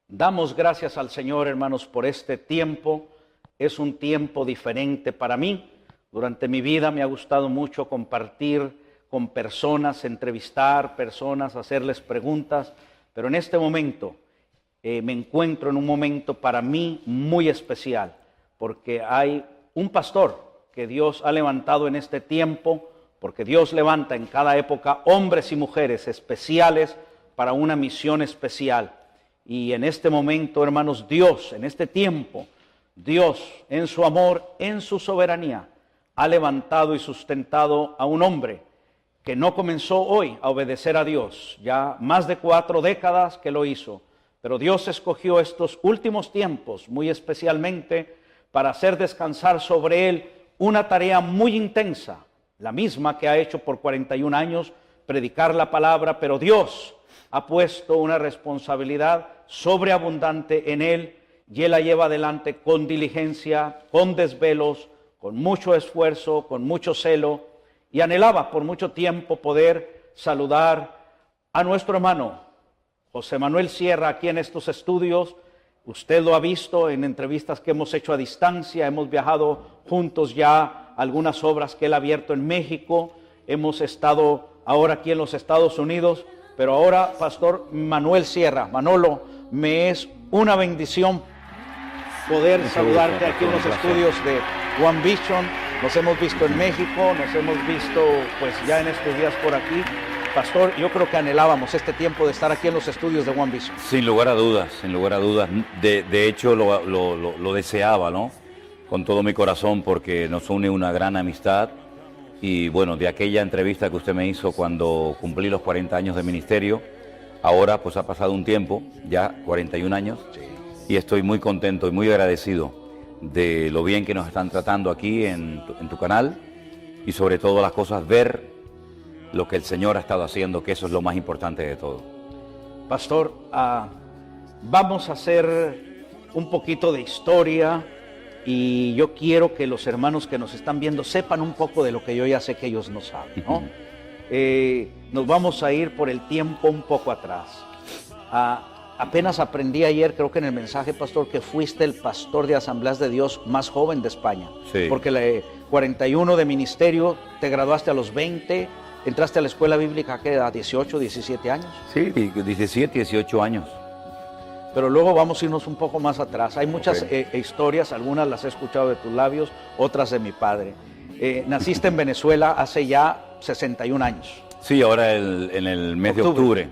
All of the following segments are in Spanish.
Damos gracias al Señor, hermanos, por este tiempo. Es un tiempo diferente para mí. Durante mi vida me ha gustado mucho compartir con personas, entrevistar personas, hacerles preguntas, pero en este momento me encuentro en un momento para mí muy especial, porque hay un pastor que Dios ha levantado en este tiempo, porque Dios levanta en cada época hombres y mujeres especiales para una misión especial. Y en este momento, hermanos, Dios, en este tiempo, Dios, en su amor, en su soberanía, ha levantado y sustentado a un hombre que no comenzó hoy a obedecer a Dios, ya más de 4 décadas que lo hizo, pero Dios escogió estos últimos tiempos, muy especialmente, para hacer descansar sobre él una tarea muy intensa, la misma que ha hecho por 41 años, predicar la palabra, pero Dios ha puesto una responsabilidad sobreabundante en él, y él la lleva adelante con diligencia, con desvelos, con mucho esfuerzo, con mucho celo, y anhelaba por mucho tiempo poder saludar a nuestro hermano José Manuel Sierra aquí en estos estudios. Usted lo ha visto en entrevistas que hemos hecho a distancia, hemos viajado juntos ya a algunas obras que él ha abierto en México, hemos estado ahora aquí en los Estados Unidos, pero ahora, Pastor Manuel Sierra, Manolo, me es una bendición poder saludarte aquí en los estudios de One Vision. Nos hemos visto en México, nos hemos visto pues ya en estos días por aquí. Pastor, yo creo que anhelábamos este tiempo de estar aquí en los estudios de One Vision. Sin lugar a dudas, sin lugar a dudas. De hecho, lo deseaba, ¿no? Con todo mi corazón, porque nos une una gran amistad. Y bueno, de aquella entrevista que usted me hizo cuando cumplí los 40 años de ministerio, ahora pues ha pasado un tiempo, ya 41 años, y estoy muy contento y muy agradecido de lo bien que nos están tratando aquí en tu canal, y sobre todo las cosas, ver lo que el Señor ha estado haciendo, que eso es lo más importante de todo. Pastor, vamos a hacer un poquito de historia, y yo quiero que los hermanos que nos están viendo sepan un poco de lo que yo ya sé que ellos no saben, ¿no? Nos vamos a ir por el tiempo un poco atrás. Apenas aprendí ayer, creo que en el mensaje, pastor, que fuiste el pastor de Asambleas de Dios más joven de España. Sí. Porque 41 de ministerio, te graduaste a los 20, entraste a la escuela bíblica a 18, 17 años. Sí, 17, 18 años. Pero luego vamos a irnos un poco más atrás. Hay muchas historias, algunas las he escuchado de tus labios, otras de mi padre. Naciste en Venezuela hace ya 61 años. Sí, ahora en el mes de octubre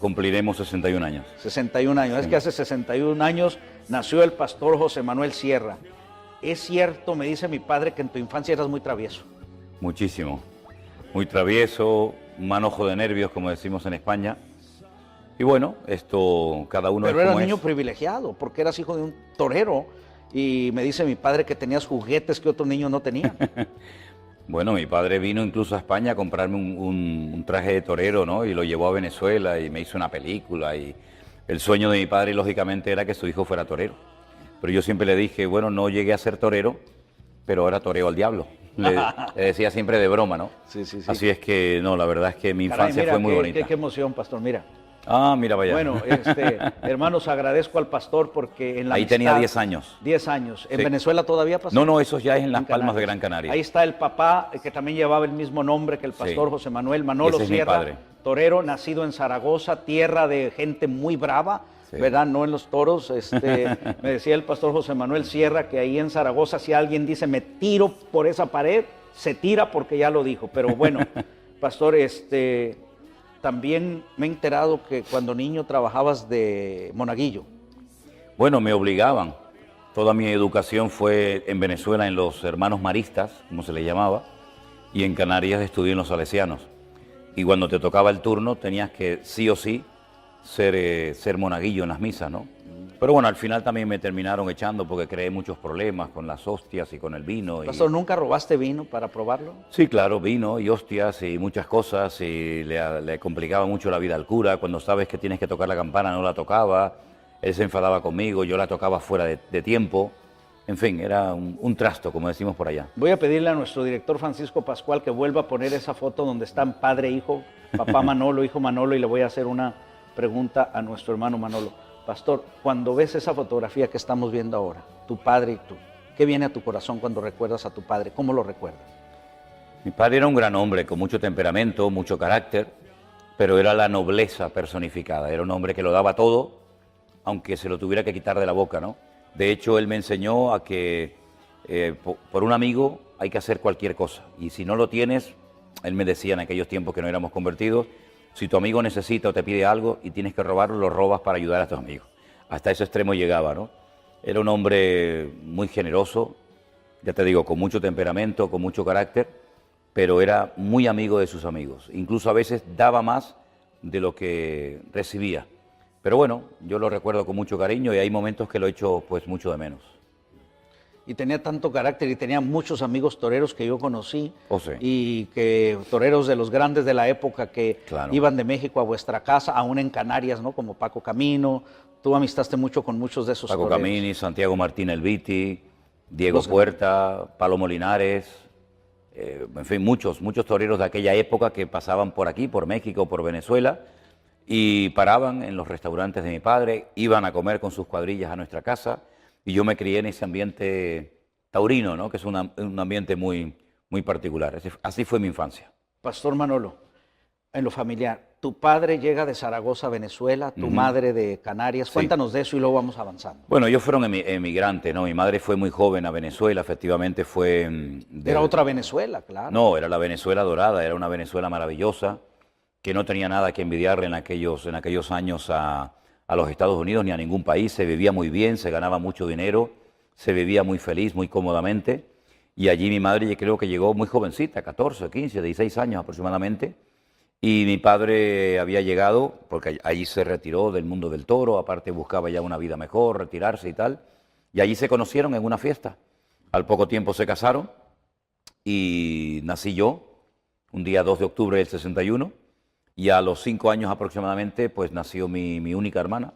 cumpliremos 61 años. 61 años. Sí. Es que hace 61 años nació el pastor José Manuel Sierra. Es cierto, me dice mi padre, que en tu infancia eras muy travieso. Muchísimo. Muy travieso, un manojo de nervios, como decimos en España. Y bueno, esto cada uno es como es. Pero eras un niño privilegiado, porque eras hijo de un torero. Y me dice mi padre que tenías juguetes que otros niños no tenían. Bueno, mi padre vino incluso a España a comprarme un traje de torero, ¿no? Y lo llevó a Venezuela y me hizo una película. Y el sueño de mi padre, lógicamente, era que su hijo fuera torero. Pero yo siempre le dije, bueno, no llegué a ser torero, pero ahora toreo al diablo. Le decía siempre de broma, ¿no? Sí, sí, sí. Así es que, no, la verdad es que mi infancia fue muy bonita. Qué emoción, pastor, mira. Mira, vaya. Bueno, hermanos, agradezco al pastor porque en la Ahí amistad, tenía 10 años. 10 años. ¿En Sí. Venezuela todavía, pastor? No, eso ya es en Las Palmas de Gran Canaria. Ahí está el papá, que también llevaba el mismo nombre que el pastor, sí. José Manuel Manolo Ese Sierra, es mi padre. torero, nacido en Zaragoza, tierra de gente muy brava, sí. ¿Verdad? No en los toros. Me decía el pastor José Manuel Sierra que ahí en Zaragoza, si alguien dice me tiro por esa pared, se tira porque ya lo dijo. Pero bueno, pastor, también me he enterado que cuando niño trabajabas de monaguillo. Bueno, me obligaban. Toda mi educación fue en Venezuela en los hermanos maristas, como se les llamaba, y en Canarias estudié en los salesianos. Y cuando te tocaba el turno tenías que sí o sí ser monaguillo en las misas, ¿no? Pero bueno, al final también me terminaron echando porque creé muchos problemas con las hostias y con el vino. Pastor, ¿nunca robaste vino para probarlo? Sí, claro, vino y hostias y muchas cosas, y le complicaba mucho la vida al cura. Cuando sabes que tienes que tocar la campana no la tocaba, él se enfadaba conmigo, yo la tocaba fuera de tiempo, En fin, era un trasto, como decimos por allá. Voy a pedirle a nuestro director Francisco Pascual que vuelva a poner esa foto donde están padre e hijo, papá Manolo, hijo Manolo, y le voy a hacer una pregunta a nuestro hermano Manolo. Pastor, cuando ves esa fotografía que estamos viendo ahora, tu padre y tú, ¿qué viene a tu corazón cuando recuerdas a tu padre? ¿Cómo lo recuerdas? Mi padre era un gran hombre, con mucho temperamento, mucho carácter, pero era la nobleza personificada. Era un hombre que lo daba todo, aunque se lo tuviera que quitar de la boca, ¿no? De hecho, él me enseñó a que por un amigo hay que hacer cualquier cosa. Y si no lo tienes, él me decía en aquellos tiempos que no éramos convertidos, si tu amigo necesita o te pide algo y tienes que robarlo, lo robas para ayudar a tus amigos. Hasta ese extremo llegaba, ¿no? Era un hombre muy generoso, ya te digo, con mucho temperamento, con mucho carácter, pero era muy amigo de sus amigos. Incluso a veces daba más de lo que recibía. Pero bueno, yo lo recuerdo con mucho cariño y hay momentos que lo echo pues mucho de menos. Y tenía tanto carácter y tenía muchos amigos toreros que yo conocí. Oh, sí. Y que toreros de los grandes de la época que Claro. iban de México a vuestra casa, aún en Canarias, ¿no? Como Paco Camino. Tú amistaste mucho con muchos de esos Paco toreros. Camini, Santiago Martín Elviti, Diego Los Puerta, Palomo Linares, en fin, muchos toreros de aquella época que pasaban por aquí, por México, por Venezuela, y paraban en los restaurantes de mi padre, iban a comer con sus cuadrillas a nuestra casa, y yo me crié en ese ambiente taurino, ¿no? Que es un ambiente muy, muy particular. Así fue mi infancia. Pastor Manolo, en lo familiar, tu padre llega de Zaragoza, Venezuela, tu madre de Canarias. Sí. Cuéntanos de eso y luego vamos avanzando. Bueno, ellos fueron emigrantes, ¿no? Mi madre fue muy joven a Venezuela, efectivamente fue... Era otra Venezuela, claro. No, era la Venezuela dorada, era una Venezuela maravillosa, que no tenía nada que envidiarle en aquellos años a los Estados Unidos ni a ningún país. Se vivía muy bien, se ganaba mucho dinero, se vivía muy feliz, muy cómodamente. Y allí mi madre, yo creo que llegó muy jovencita, 14, 15, 16 años aproximadamente. Y mi padre había llegado, porque allí se retiró del mundo del toro, aparte buscaba ya una vida mejor, retirarse y tal. Y allí se conocieron en una fiesta. Al poco tiempo se casaron y nací yo, un día 2 de octubre del 61, y a los 5 años aproximadamente pues nació mi única hermana,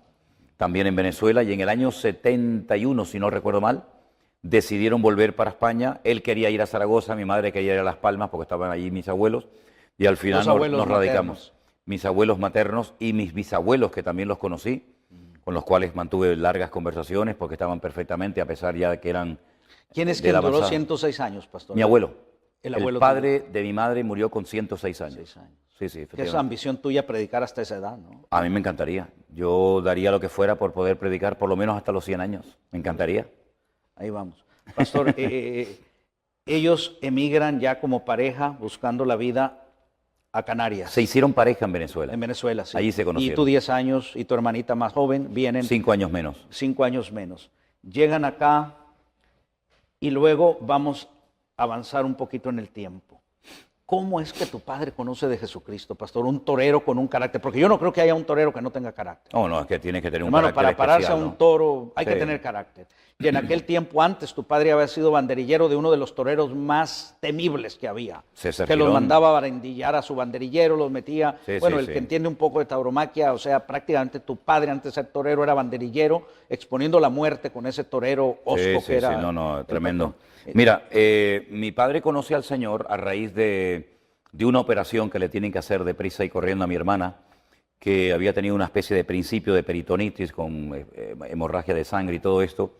también en Venezuela, y en el año 71, si no recuerdo mal, decidieron volver para España. Él quería ir a Zaragoza, mi madre quería ir a Las Palmas porque estaban allí mis abuelos, y al final nos radicamos. Mis abuelos maternos y mis bisabuelos, que también los conocí, con los cuales mantuve largas conversaciones porque estaban perfectamente, a pesar ya de que eran... ¿Quién es quien duró 106 años, pastor? Mi abuelo. El El abuelo padre de mi madre murió con 106 años. 106 años. Sí, sí, Que es efectivamente. ambición tuya predicar hasta esa edad, ¿no? A mí me encantaría. Yo daría lo que fuera por poder predicar por lo menos hasta los 100 años. Me encantaría. Ahí vamos. Pastor, ellos emigran ya como pareja buscando la vida a Canarias. Se hicieron pareja en Venezuela. En Venezuela, sí. Allí se conocieron. Y tú 10 años y tu hermanita más joven vienen 5 años menos. 5 años menos. Llegan acá y luego vamos a avanzar un poquito en el tiempo. ¿Cómo es que tu padre conoce de Jesucristo, pastor? Un torero con un carácter, porque yo no creo que haya un torero que no tenga carácter. No, no, es que tiene que tener un Hermano, carácter para pararse especial, a un ¿no? toro hay que Sí. tener carácter. Y en aquel tiempo antes tu padre había sido banderillero de uno de los toreros más temibles que había. César Que los Girón. mandaba a barandillar a su banderillero, los metía. Sí, bueno, sí, el sí. que entiende un poco de tauromaquia, o sea, prácticamente tu padre antes de ser torero era banderillero, exponiendo la muerte con ese torero osco Sí, que sí, era. sí, no, el tremendo. patrón. Mira, mi padre conoce al Señor a raíz de una operación que le tienen que hacer deprisa y corriendo a mi hermana, que había tenido una especie de principio de peritonitis con hemorragia de sangre y todo esto.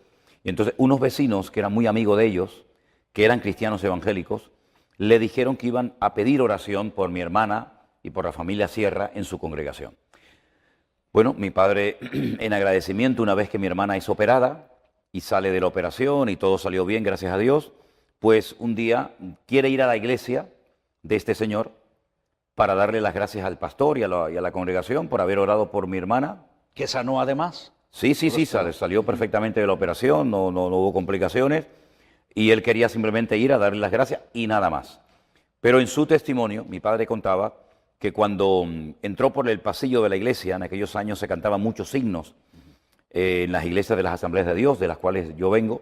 Y entonces unos vecinos que eran muy amigos de ellos, que eran cristianos evangélicos, le dijeron que iban a pedir oración por mi hermana y por la familia Sierra en su congregación. Bueno, mi padre, en agradecimiento, una vez que mi hermana es operada y sale de la operación y todo salió bien, gracias a Dios, pues un día quiere ir a la iglesia de este señor para darle las gracias al pastor y a la congregación por haber orado por mi hermana. Que sanó además. Sí, salió perfectamente de la operación, no hubo complicaciones, y él quería simplemente ir a darle las gracias y nada más. Pero en su testimonio, mi padre contaba que cuando entró por el pasillo de la iglesia, en aquellos años se cantaban muchos himnos en las iglesias de las Asambleas de Dios, de las cuales yo vengo.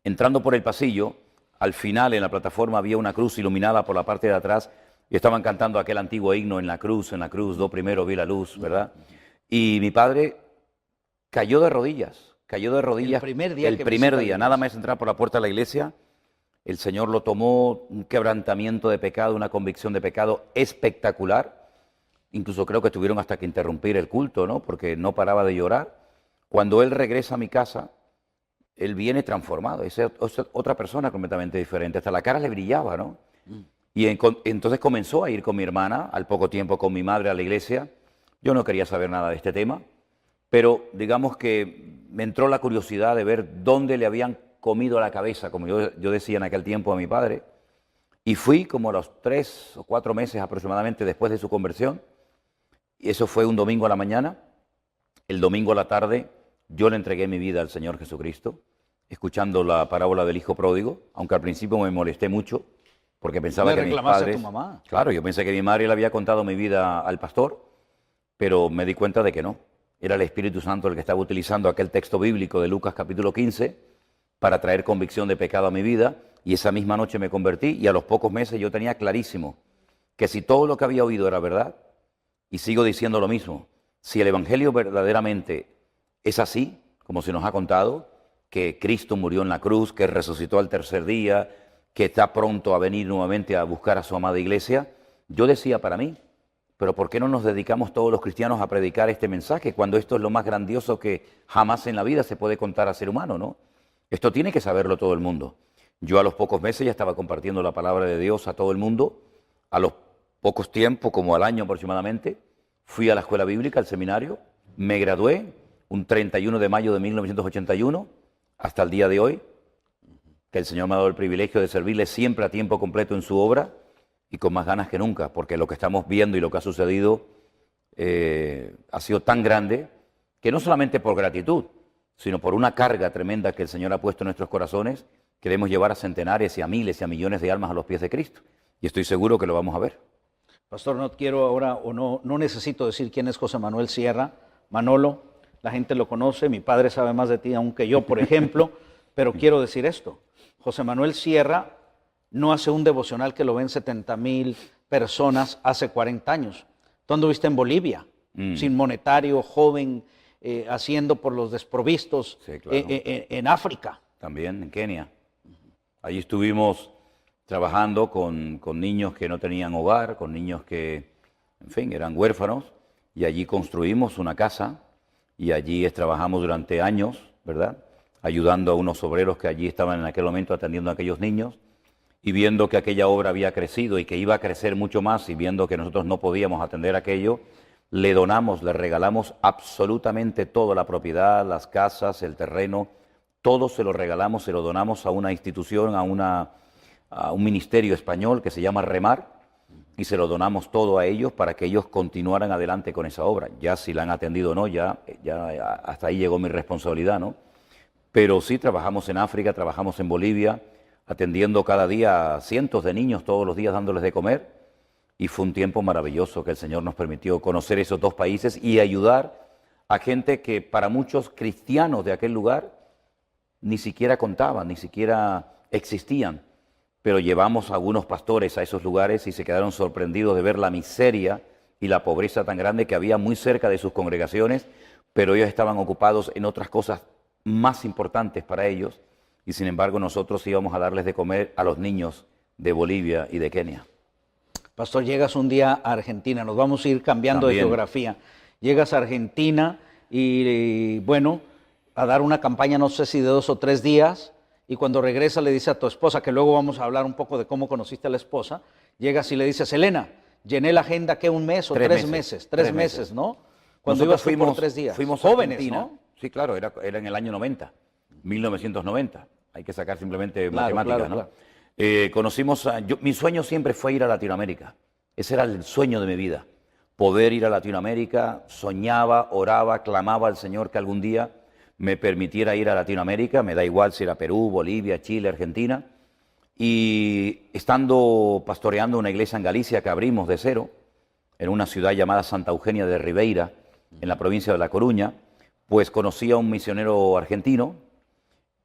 Entrando por el pasillo, al final en la plataforma había una cruz iluminada por la parte de atrás y estaban cantando aquel antiguo himno, en la cruz, do primero vi la luz, ¿verdad? Y mi padre cayó de rodillas cayó de rodillas. El primer día, nada más entrar por la puerta de la iglesia, el Señor lo tomó, un quebrantamiento de pecado, una convicción de pecado espectacular. Incluso creo que tuvieron hasta que interrumpir el culto, ¿no? Porque no paraba de llorar. Cuando él regresa a mi casa, él viene transformado, es otra persona completamente diferente, hasta la cara le brillaba, ¿no? Y entonces comenzó a ir con mi hermana, al poco tiempo con mi madre a la iglesia. Yo no quería saber nada de este tema, pero digamos que me entró la curiosidad de ver dónde le habían comido la cabeza, como yo decía en aquel tiempo a mi padre, y fui como a los 3 o 4 meses aproximadamente después de su conversión, y eso fue un domingo a la mañana. El domingo a la tarde yo le entregué mi vida al Señor Jesucristo, escuchando la parábola del hijo pródigo, aunque al principio me molesté mucho, porque pensaba que mis padres... a tu mamá? Claro, yo pensé que mi madre le había contado mi vida al pastor, pero me di cuenta de que no. Era el Espíritu Santo el que estaba utilizando aquel texto bíblico de Lucas capítulo 15 para traer convicción de pecado a mi vida, y esa misma noche me convertí, y a los pocos meses yo tenía clarísimo que si todo lo que había oído era verdad, y sigo diciendo lo mismo, si el Evangelio verdaderamente es así, como se nos ha contado, que Cristo murió en la cruz, que resucitó al tercer día, que está pronto a venir nuevamente a buscar a su amada iglesia, yo decía para mí, pero ¿por qué no nos dedicamos todos los cristianos a predicar este mensaje cuando esto es lo más grandioso que jamás en la vida se puede contar a ser humano, ¿no? Esto tiene que saberlo todo el mundo. Yo a los pocos meses ya estaba compartiendo la palabra de Dios a todo el mundo. A los pocos tiempos, como al año aproximadamente, fui a la escuela bíblica, al seminario, me gradué un 31 de mayo de 1981 hasta el día de hoy, que el Señor me ha dado el privilegio de servirle siempre a tiempo completo en su obra y con más ganas que nunca, porque lo que estamos viendo y lo que ha sucedido ha sido tan grande que no solamente por gratitud, sino por una carga tremenda que el Señor ha puesto en nuestros corazones, queremos llevar a centenares y a miles y a millones de almas a los pies de Cristo. Y estoy seguro que lo vamos a ver. Pastor, no quiero ahora o no necesito decir quién es José Manuel Sierra. Manolo, la gente lo conoce, mi padre sabe más de ti aún que yo, por ejemplo, pero quiero decir esto. José Manuel Sierra no hace un devocional que lo ven 70,000 personas hace 40 años. Tú anduviste en Bolivia, sin monetario, joven, haciendo por los desprovistos, sí, claro. En África. También en Kenia. Allí estuvimos trabajando con niños que no tenían hogar, con niños que, en fin, eran huérfanos, y allí construimos una casa, y allí trabajamos durante años, ¿verdad?, ayudando a unos obreros que allí estaban en aquel momento atendiendo a aquellos niños, y viendo que aquella obra había crecido y que iba a crecer mucho más, y viendo que nosotros no podíamos atender aquello, le donamos, le regalamos absolutamente toda la propiedad, las casas, el terreno, todo se lo regalamos, se lo donamos a una institución, a un ministerio español que se llama Remar, y se lo donamos todo a ellos para que ellos continuaran adelante con esa obra. Ya si la han atendido o no, ya hasta ahí llegó mi responsabilidad, ¿no? Pero sí trabajamos en África, trabajamos en Bolivia, atendiendo cada día a cientos de niños, todos los días dándoles de comer, y fue un tiempo maravilloso que el Señor nos permitió conocer esos dos países y ayudar a gente que para muchos cristianos de aquel lugar ni siquiera contaban, ni siquiera existían, pero llevamos a algunos pastores a esos lugares y se quedaron sorprendidos de ver la miseria y la pobreza tan grande que había muy cerca de sus congregaciones, pero ellos estaban ocupados en otras cosas más importantes para ellos, y sin embargo nosotros íbamos a darles de comer a los niños de Bolivia y de Kenia. Pastor, llegas un día a Argentina, nos vamos a ir cambiando También. de geografía. Llegas a Argentina y bueno, a dar una campaña, no sé si de 2 o 3 días, y cuando regresas le dices a tu esposa, que luego vamos a hablar un poco de cómo conociste a la esposa, llegas y le dices, Elena, llené la agenda, ¿qué? ¿1 mes o 3 meses? 3 meses, ¿no? Cuando Nosotros ibas por 3 días. Fuimos jóvenes, Argentina, ¿no? Sí, claro, era en el año 90, 1990. Hay que sacar simplemente Claro, matemáticas, claro, ¿no? Conocimos mi sueño siempre fue ir a Latinoamérica. Ese era el sueño de mi vida. Poder ir a Latinoamérica, soñaba, oraba, clamaba al Señor que algún día me permitiera ir a Latinoamérica, me da igual si era Perú, Bolivia, Chile, Argentina. Y estando pastoreando una iglesia en Galicia que abrimos de cero, en una ciudad llamada Santa Eugenia de Ribeira, en la provincia de La Coruña, pues conocí a un misionero argentino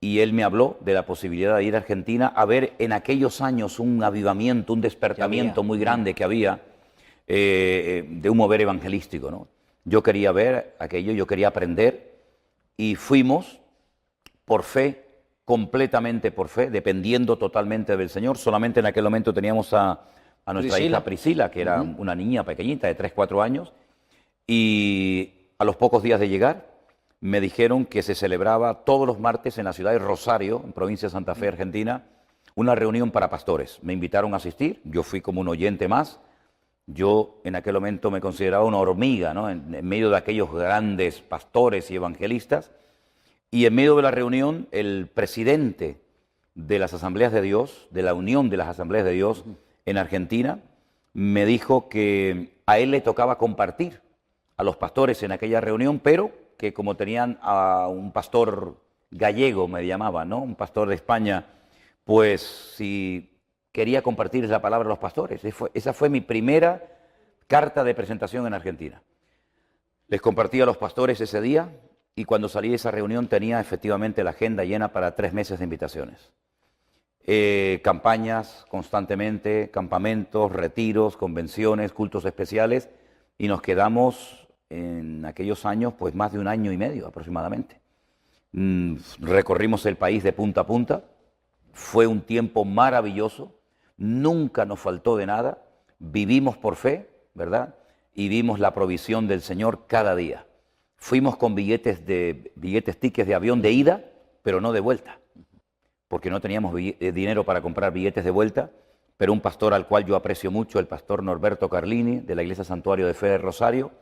y él me habló de la posibilidad de ir a Argentina a ver en aquellos años un avivamiento, un despertamiento muy grande que había de un mover evangelístico, ¿no? Yo quería ver aquello, yo quería aprender y fuimos por fe, completamente por fe, dependiendo totalmente del Señor. Solamente en aquel momento teníamos a nuestra hija Priscila, que era una niña pequeñita de 3, 4 años, y a los pocos días de llegar me dijeron que se celebraba todos los martes en la ciudad de Rosario, en provincia de Santa Fe, Argentina, una reunión para pastores. Me invitaron a asistir, yo fui como un oyente más. Yo en aquel momento me consideraba una hormiga, ¿no? En medio de aquellos grandes pastores y evangelistas. Y en medio de la reunión, el presidente de las Asambleas de Dios, de la Unión de las Asambleas de Dios en Argentina, me dijo que a él le tocaba compartir a los pastores en aquella reunión, pero que como tenían a un pastor gallego, me llamaba, ¿no? Un pastor de España, pues si quería compartir la palabra a los pastores. Esa fue mi primera carta de presentación en Argentina. Les compartí a los pastores ese día y cuando salí de esa reunión tenía efectivamente la agenda llena para 3 meses de invitaciones. Campañas constantemente, campamentos, retiros, convenciones, cultos especiales, y nos quedamos en aquellos años pues más de 1 año y medio aproximadamente. Recorrimos el país de punta a punta, fue un tiempo maravilloso, nunca nos faltó de nada, vivimos por fe, ¿verdad? Y vimos la provisión del Señor cada día. Fuimos con tickets de avión de ida, pero no de vuelta, porque no teníamos dinero para comprar billetes de vuelta, pero un pastor al cual yo aprecio mucho, el pastor Norberto Carlini, de la Iglesia Santuario de Fe de Rosario,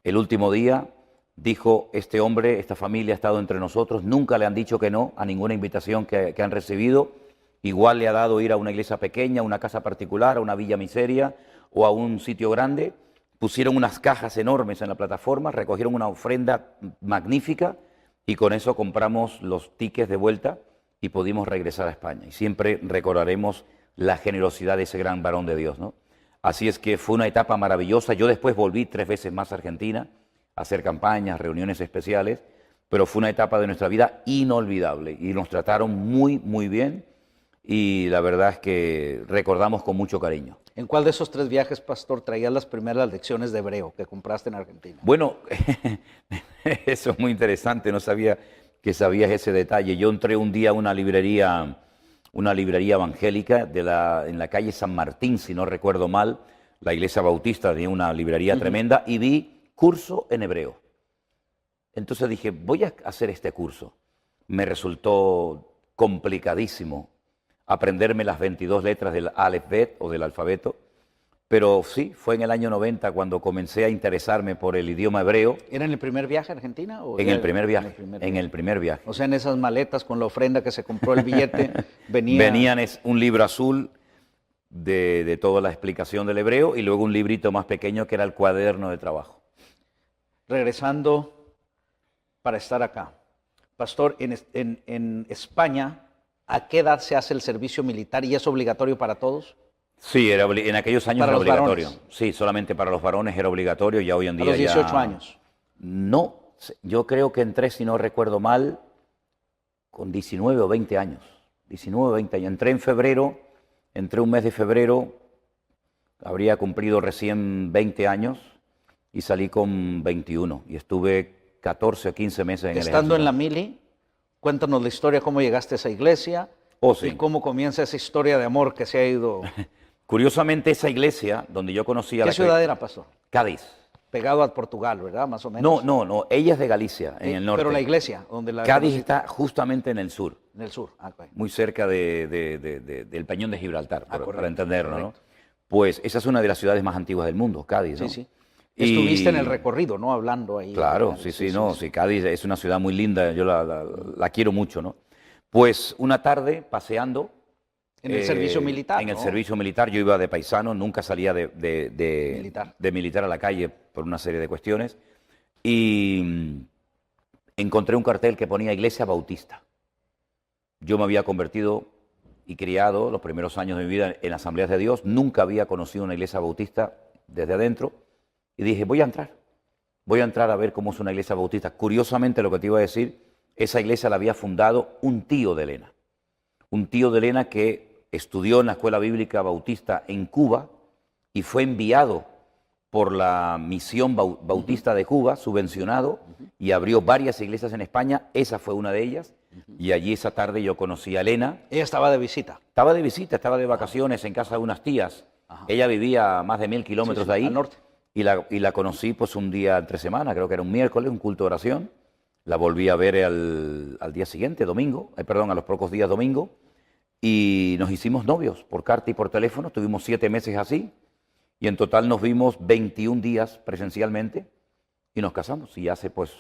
el último día dijo: este hombre, esta familia ha estado entre nosotros, nunca le han dicho que no a ninguna invitación que han recibido, igual le ha dado ir a una iglesia pequeña, a una casa particular, a una villa miseria o a un sitio grande. Pusieron unas cajas enormes en la plataforma, recogieron una ofrenda magnífica y con eso compramos los tickets de vuelta y pudimos regresar a España. Y siempre recordaremos la generosidad de ese gran varón de Dios, ¿no? Así es que fue una etapa maravillosa. Yo después volví 3 veces más a Argentina a hacer campañas, reuniones especiales, pero fue una etapa de nuestra vida inolvidable y nos trataron muy, muy bien y la verdad es que recordamos con mucho cariño. ¿En cuál de esos 3 viajes, pastor, traías las primeras lecciones de hebreo que compraste en Argentina? Bueno, eso es muy interesante, no sabía que sabías ese detalle. Yo entré un día a una librería evangélica en la calle San Martín, si no recuerdo mal, la iglesia bautista tenía una librería tremenda, y vi curso en hebreo. Entonces dije, voy a hacer este curso. Me resultó complicadísimo aprenderme las 22 letras del Aleph Bet o del alfabeto, pero sí, fue en el año 90 cuando comencé a interesarme por el idioma hebreo. ¿Era en el primer viaje a Argentina? ¿O en el primer viaje, en el primer viaje. O sea, en esas maletas con la ofrenda que se compró el billete, venían un libro azul de toda la explicación del hebreo y luego un librito más pequeño que era el cuaderno de trabajo. Regresando para estar acá. Pastor, en España, ¿a qué edad se hace el servicio militar y es obligatorio para todos? Sí, en aquellos años para era obligatorio. Varones. Sí, solamente para los varones era obligatorio, ya hoy en día a los 18 ya... años. No, yo creo que entré, si no recuerdo mal, con 19 o 20 años. 19 o 20 años. Entré un mes de febrero, habría cumplido recién 20 años y salí con 21. Y estuve 14 o 15 meses en el ejército. Estando en la mili, cuéntanos la historia, cómo llegaste a esa iglesia sí. y cómo comienza esa historia de amor que se ha ido... Curiosamente, esa iglesia donde yo conocí a ¿Qué ciudad era, pastor? Cádiz. Pegado a Portugal, ¿verdad? Más o menos. No, ella es de Galicia, en el norte. Pero la iglesia, donde la... Cádiz está justamente en el sur. En el sur, okay. Muy cerca del Peñón de Gibraltar, para entenderlo, correcto. ¿no? Pues esa es una de las ciudades más antiguas del mundo, Cádiz, ¿no? Sí, sí. Estuviste en el recorrido, ¿no? Hablando ahí. Claro, sí, Cádiz es una ciudad muy linda, yo la quiero mucho, ¿no? Pues una tarde, paseando... En el servicio militar, En el servicio militar, yo iba de paisano, nunca salía de militar a la calle por una serie de cuestiones, y encontré un cartel que ponía Iglesia Bautista. Yo me había convertido y criado los primeros años de mi vida en Asambleas de Dios, nunca había conocido una iglesia bautista desde adentro, y dije, voy a entrar a ver cómo es una iglesia bautista. Curiosamente, lo que te iba a decir, esa iglesia la había fundado un tío de Elena que estudió en la Escuela Bíblica Bautista en Cuba y fue enviado por la Misión Bautista de Cuba, subvencionado, y abrió varias iglesias en España. Esa fue una de ellas. Y allí esa tarde yo conocí a Elena. Ella estaba de visita. Estaba de visita, estaba de vacaciones en casa de unas tías. Ajá. Ella vivía a más de 1000 kilómetros de ahí. Al norte. Y la conocí pues un día entre semana, creo que era un miércoles, un culto de oración. La volví a ver al día siguiente, domingo, perdón, a los pocos días domingo. Y nos hicimos novios por carta y por teléfono. Tuvimos 7 meses así. Y en total nos vimos 21 días presencialmente y nos casamos. Y hace pues,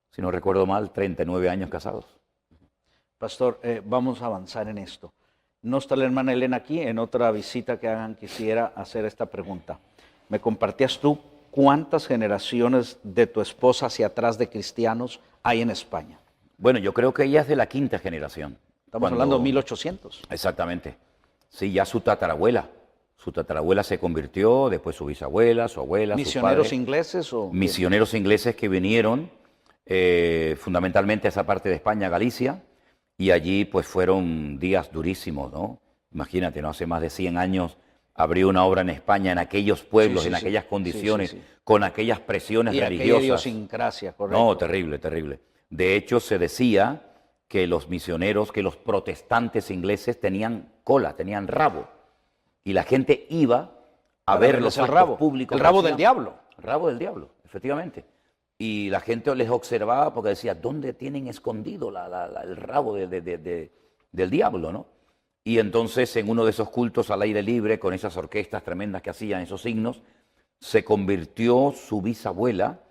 si no recuerdo mal, 39 años casados. Pastor, vamos a avanzar en esto. No está la hermana Elena aquí. En otra visita que hagan quisiera hacer esta pregunta. ¿Me compartías tú cuántas generaciones de tu esposa hacia atrás de cristianos hay en España? Bueno, yo creo que ella es de la 5ª generación. Estamos hablando de 1800. Exactamente. Sí, ya su tatarabuela. Su tatarabuela se convirtió, después su bisabuela, su abuela, ¿Misioneros ingleses o...? Misioneros ingleses que vinieron fundamentalmente a esa parte de España, Galicia, y allí pues fueron días durísimos, ¿no? Imagínate, ¿no? Hace más de 100 años abrió una obra en España, en aquellos pueblos, en aquellas condiciones, con aquellas presiones religiosas. Y aquella idiosincrasia, correcto. No, terrible, terrible. De hecho, se decía que los misioneros, que los protestantes ingleses tenían cola, tenían rabo. Y la gente iba a ver los actos públicos. El rabo del diablo. El rabo del diablo, efectivamente. Y la gente les observaba porque decía, ¿dónde tienen escondido el rabo del diablo, no? Y entonces en uno de esos cultos al aire libre, con esas orquestas tremendas que hacían, esos signos, se convirtió su bisabuela,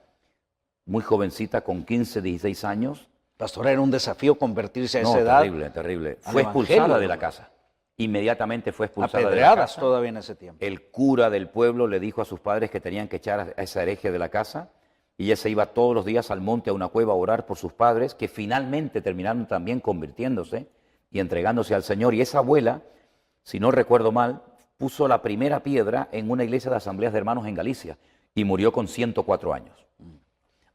muy jovencita, con 15, 16 años. Pastor, era un desafío convertirse a esa edad. Terrible, terrible. Fue expulsada de la casa. Inmediatamente fue expulsada apedreadas de la casa. Todavía en ese tiempo. El cura del pueblo le dijo a sus padres que tenían que echar a esa hereje de la casa. Y ella se iba todos los días al monte, a una cueva, a orar por sus padres, que finalmente terminaron también convirtiéndose y entregándose al Señor. Y esa abuela, si no recuerdo mal, puso la primera piedra en una iglesia de asambleas de hermanos en Galicia y murió con 104 años.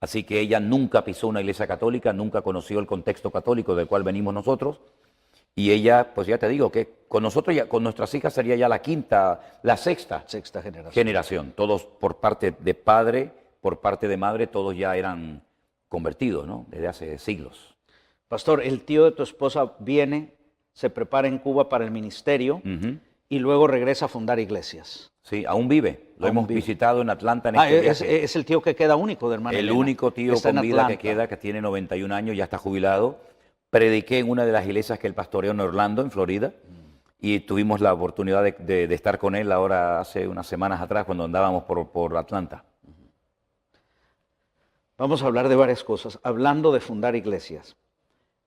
Así que ella nunca pisó una iglesia católica, nunca conoció el contexto católico del cual venimos nosotros. Y ella, pues ya te digo, que con nosotros, con nuestras hijas sería ya la sexta generación. Todos por parte de padre, por parte de madre, todos ya eran convertidos, ¿no? Desde hace siglos. Pastor, el tío de tu esposa viene, se prepara en Cuba para el ministerio y luego regresa a fundar iglesias. Sí, aún vive. Lo hemos visitado en Atlanta en este viaje. Es el tío que queda único de hermana El Elena. único tío con vida que queda, que tiene 91 años, ya está jubilado. Prediqué en una de las iglesias que él pastoreó en Orlando, en Florida, y tuvimos la oportunidad de estar con él ahora hace unas semanas atrás cuando andábamos por Atlanta. Vamos a hablar de varias cosas, hablando de fundar iglesias.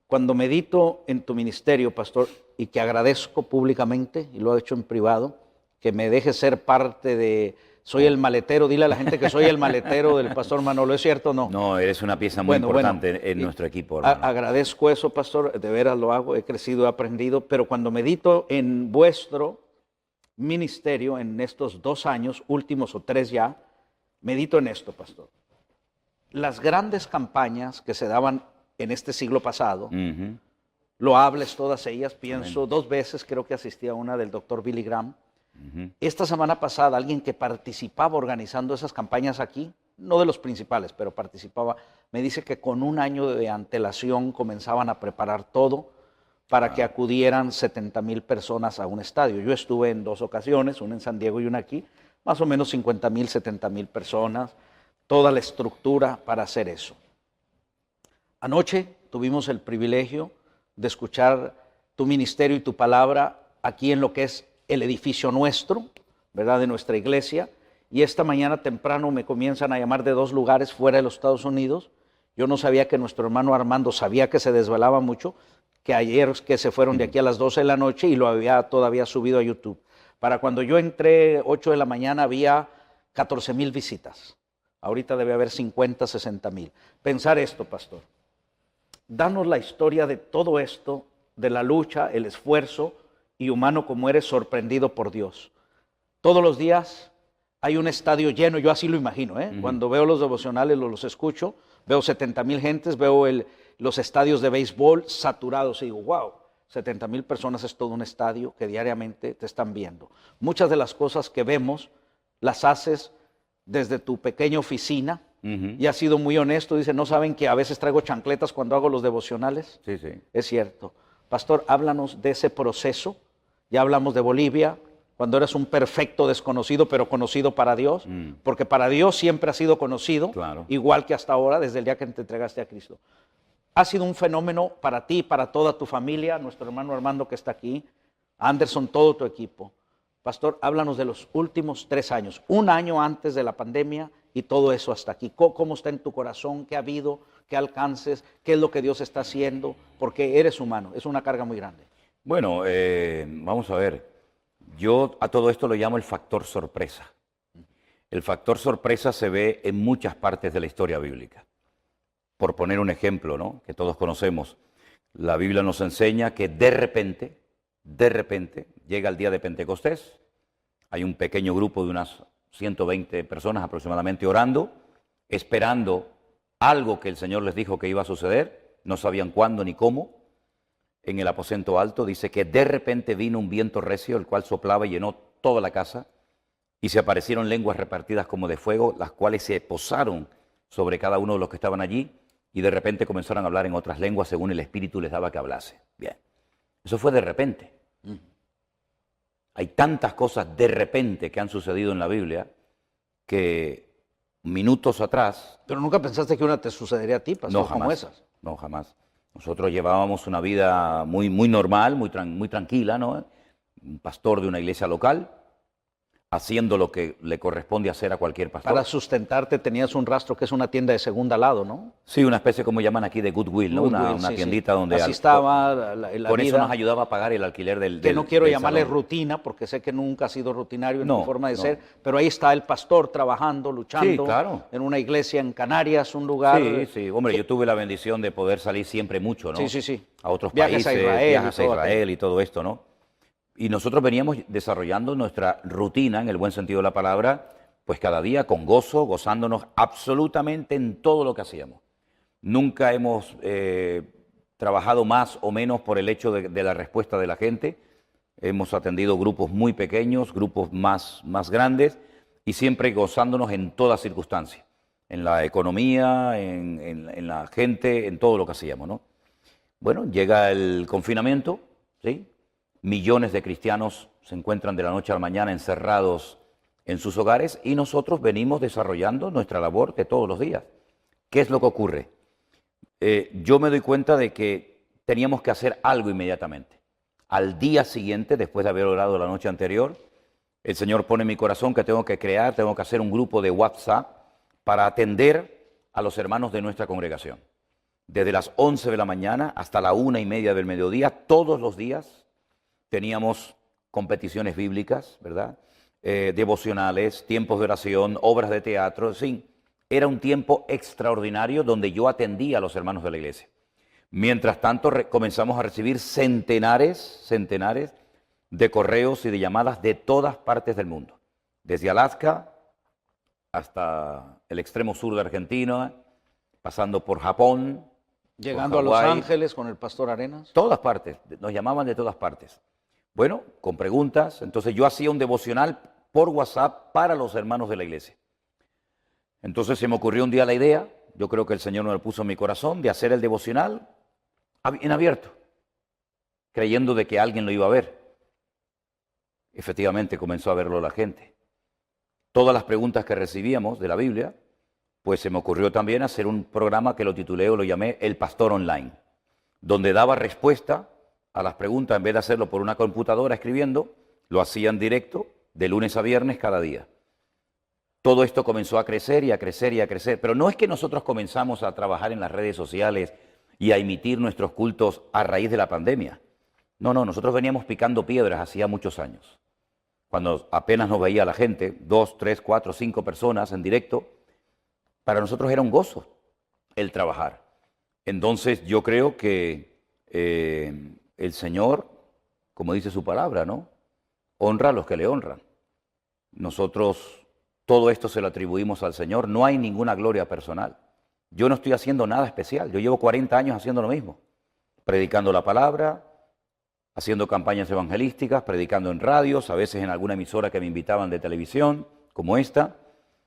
Cuando medito en tu ministerio, pastor, y que agradezco públicamente, y lo he hecho en privado, que me dejes ser parte de... Soy el maletero, dile a la gente que soy el maletero del pastor Manolo, ¿es cierto o no? No, eres una pieza muy importante en nuestro equipo, hermano. Agradezco eso, pastor, de veras lo hago, he crecido, he aprendido, pero cuando medito en vuestro ministerio, en estos 2 años, últimos o 3 ya, medito en esto, pastor. Las grandes campañas que se daban en este siglo pasado, loables todas ellas, pienso 2 veces, creo que asistí a una del doctor Billy Graham. Esta semana pasada, alguien que participaba organizando esas campañas aquí, no de los principales, pero participaba, me dice que con 1 año de antelación comenzaban a preparar todo para que acudieran 70,000 personas a un estadio. Yo estuve en 2 ocasiones, una en San Diego y una aquí, más o menos 50,000, 70,000 personas, toda la estructura para hacer eso. Anoche tuvimos el privilegio de escuchar tu ministerio y tu palabra aquí en lo que es el edificio nuestro, ¿verdad?, de nuestra iglesia, y esta mañana temprano me comienzan a llamar de 2 lugares fuera de los Estados Unidos. Yo no sabía que nuestro hermano Armando sabía que se desvelaba mucho, que ayer que se fueron de aquí a las 12 de la noche y lo había todavía subido a YouTube. Para cuando yo entré 8 de la mañana había 14,000 visitas. Ahorita debe haber 50, 60,000. Pensar esto, pastor. Danos la historia de todo esto, de la lucha, el esfuerzo, y humano como eres, sorprendido por Dios. Todos los días hay un estadio lleno, yo así lo imagino, Cuando veo los devocionales, los escucho, veo 70,000 gentes, veo los estadios de béisbol saturados y digo, wow, 70,000 personas es todo un estadio que diariamente te están viendo. Muchas de las cosas que vemos las haces desde tu pequeña oficina, y ha sido muy honesto. Dice, ¿no saben que a veces traigo chancletas cuando hago los devocionales? Sí, sí. Es cierto. Pastor, háblanos de ese proceso. Ya hablamos de Bolivia, cuando eres un perfecto desconocido, pero conocido para Dios, porque para Dios siempre has sido conocido, Claro. igual que hasta ahora, desde el día que te entregaste a Cristo. Ha sido un fenómeno para ti, para toda tu familia, nuestro hermano Armando que está aquí, Anderson, todo tu equipo. Pastor, háblanos de los últimos 3 años, un año antes de la pandemia y todo eso hasta aquí. ¿Cómo está en tu corazón? ¿Qué ha habido? ¿Qué alcances? ¿Qué es lo que Dios está haciendo? Porque eres humano, es una carga muy grande. Bueno, vamos a ver. Yo a todo esto lo llamo el factor sorpresa. El factor sorpresa se ve en muchas partes de la historia bíblica. Por poner un ejemplo, ¿no?, que todos conocemos, la Biblia nos enseña que de repente, llega el día de Pentecostés, hay un pequeño grupo de unas 120 personas aproximadamente orando, esperando algo que el Señor les dijo que iba a suceder, no sabían cuándo ni cómo. En el aposento alto dice que de repente vino un viento recio, el cual soplaba y llenó toda la casa, y se aparecieron lenguas repartidas como de fuego, las cuales se posaron sobre cada uno de los que estaban allí, y de repente comenzaron a hablar en otras lenguas según el Espíritu les daba que hablase. Bien, eso fue de repente. Hay tantas cosas de repente que han sucedido en la Biblia que minutos atrás... Pero nunca pensaste que una te sucedería a ti, pastor, No, jamás, como esas. no, jamás. Nosotros llevábamos una vida muy normal, muy tranquila, ¿no? Un pastor de una iglesia local, haciendo lo que le corresponde hacer a cualquier pastor. Para sustentarte tenías un rastro que es una tienda de segunda lado, ¿no? Sí, una especie como llaman aquí de Goodwill, ¿no? Una Sí, tiendita sí. donde... Así estaba la con eso vida, nos ayudaba a pagar el alquiler del que no quiero del llamarle salón. rutina, porque sé que nunca has sido rutinario en No, tu forma de no. ser, pero ahí está el pastor trabajando, luchando, Sí, claro. en una iglesia en Canarias, un lugar... Sí, sí. Hombre, yo tuve la bendición de poder salir siempre mucho, ¿no? Sí, sí, sí. A otros Viajes países, a Israel viajes y a todo Israel y todo esto, ¿no? Y nosotros veníamos desarrollando nuestra rutina, en el buen sentido de la palabra, pues cada día con gozo, gozándonos absolutamente en todo lo que hacíamos. Nunca hemos trabajado más o menos por el hecho de la respuesta de la gente. Hemos atendido grupos muy pequeños, grupos más grandes, y siempre gozándonos en toda circunstancia, en la economía, en la gente, en todo lo que hacíamos, ¿no? Bueno, llega el confinamiento, ¿sí? Millones de cristianos se encuentran de la noche a la mañana encerrados en sus hogares y nosotros venimos desarrollando nuestra labor de todos los días. ¿Qué es lo que ocurre? Yo me doy cuenta de que teníamos que hacer algo inmediatamente. Al día siguiente, después de haber orado la noche anterior, el Señor pone en mi corazón que tengo que hacer un grupo de WhatsApp para atender a los hermanos de nuestra congregación. Desde las 11 de la mañana hasta la 1:30 del mediodía, todos los días teníamos competiciones bíblicas, ¿verdad? Devocionales, tiempos de oración, obras de teatro, en fin. Era un tiempo extraordinario donde yo atendía a los hermanos de la iglesia. Mientras tanto, comenzamos a recibir centenares de correos y de llamadas de todas partes del mundo. Desde Alaska hasta el extremo sur de Argentina, pasando por Japón, Llegando a Los Ángeles con el pastor Arenas. Todas partes, nos llamaban de todas partes. Bueno, con preguntas, entonces yo hacía un devocional por WhatsApp para los hermanos de la iglesia. Entonces se me ocurrió un día la idea, yo creo que el Señor me lo puso en mi corazón, de hacer el devocional en abierto, creyendo de que alguien lo iba a ver. Efectivamente comenzó a verlo la gente. Todas las preguntas que recibíamos de la Biblia, pues se me ocurrió también hacer un programa que lo titulé o lo llamé El Pastor Online, donde daba respuesta a las preguntas. En vez de hacerlo por una computadora escribiendo, lo hacía en directo de lunes a viernes cada día. Todo esto comenzó a crecer y a crecer y a crecer, pero no es que nosotros comenzamos a trabajar en las redes sociales y a emitir nuestros cultos a raíz de la pandemia. No, nosotros veníamos picando piedras hacía muchos años. Cuando apenas nos veía la gente, 2, 3, 4, 5 personas en directo, para nosotros era un gozo el trabajar. Entonces yo creo que el Señor, como dice su palabra, ¿no?, honra a los que le honran. Nosotros todo esto se lo atribuimos al Señor, no hay ninguna gloria personal. Yo no estoy haciendo nada especial, yo llevo 40 años haciendo lo mismo, predicando la palabra, haciendo campañas evangelísticas, predicando en radios, a veces en alguna emisora que me invitaban de televisión, como esta,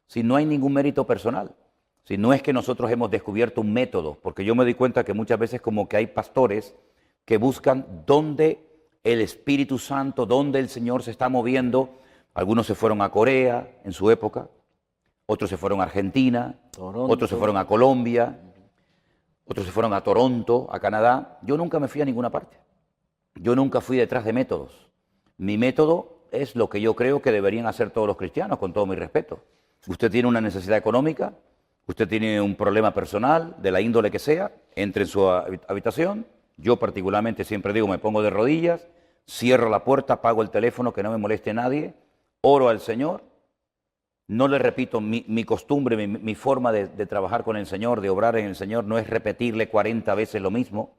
si no hay ningún mérito personal, Si no es que nosotros hemos descubierto un método, porque yo me di cuenta que muchas veces como que hay pastores que buscan dónde el Espíritu Santo, dónde el Señor se está moviendo. Algunos se fueron a Corea en su época, otros se fueron a Argentina, Toronto. otros se fueron a Colombia, otros se fueron a Toronto, a Canadá. Yo nunca me fui a ninguna parte. Yo nunca fui detrás de métodos. Mi método es lo que yo creo que deberían hacer todos los cristianos, con todo mi respeto. Usted tiene una necesidad económica, usted tiene un problema personal, de la índole que sea, entre en su habitación. Yo particularmente siempre digo, me pongo de rodillas, cierro la puerta, apago el teléfono, que no me moleste nadie, oro al Señor. No le repito, mi costumbre, mi forma de trabajar con el Señor, de obrar en el Señor, no es repetirle 40 veces lo mismo,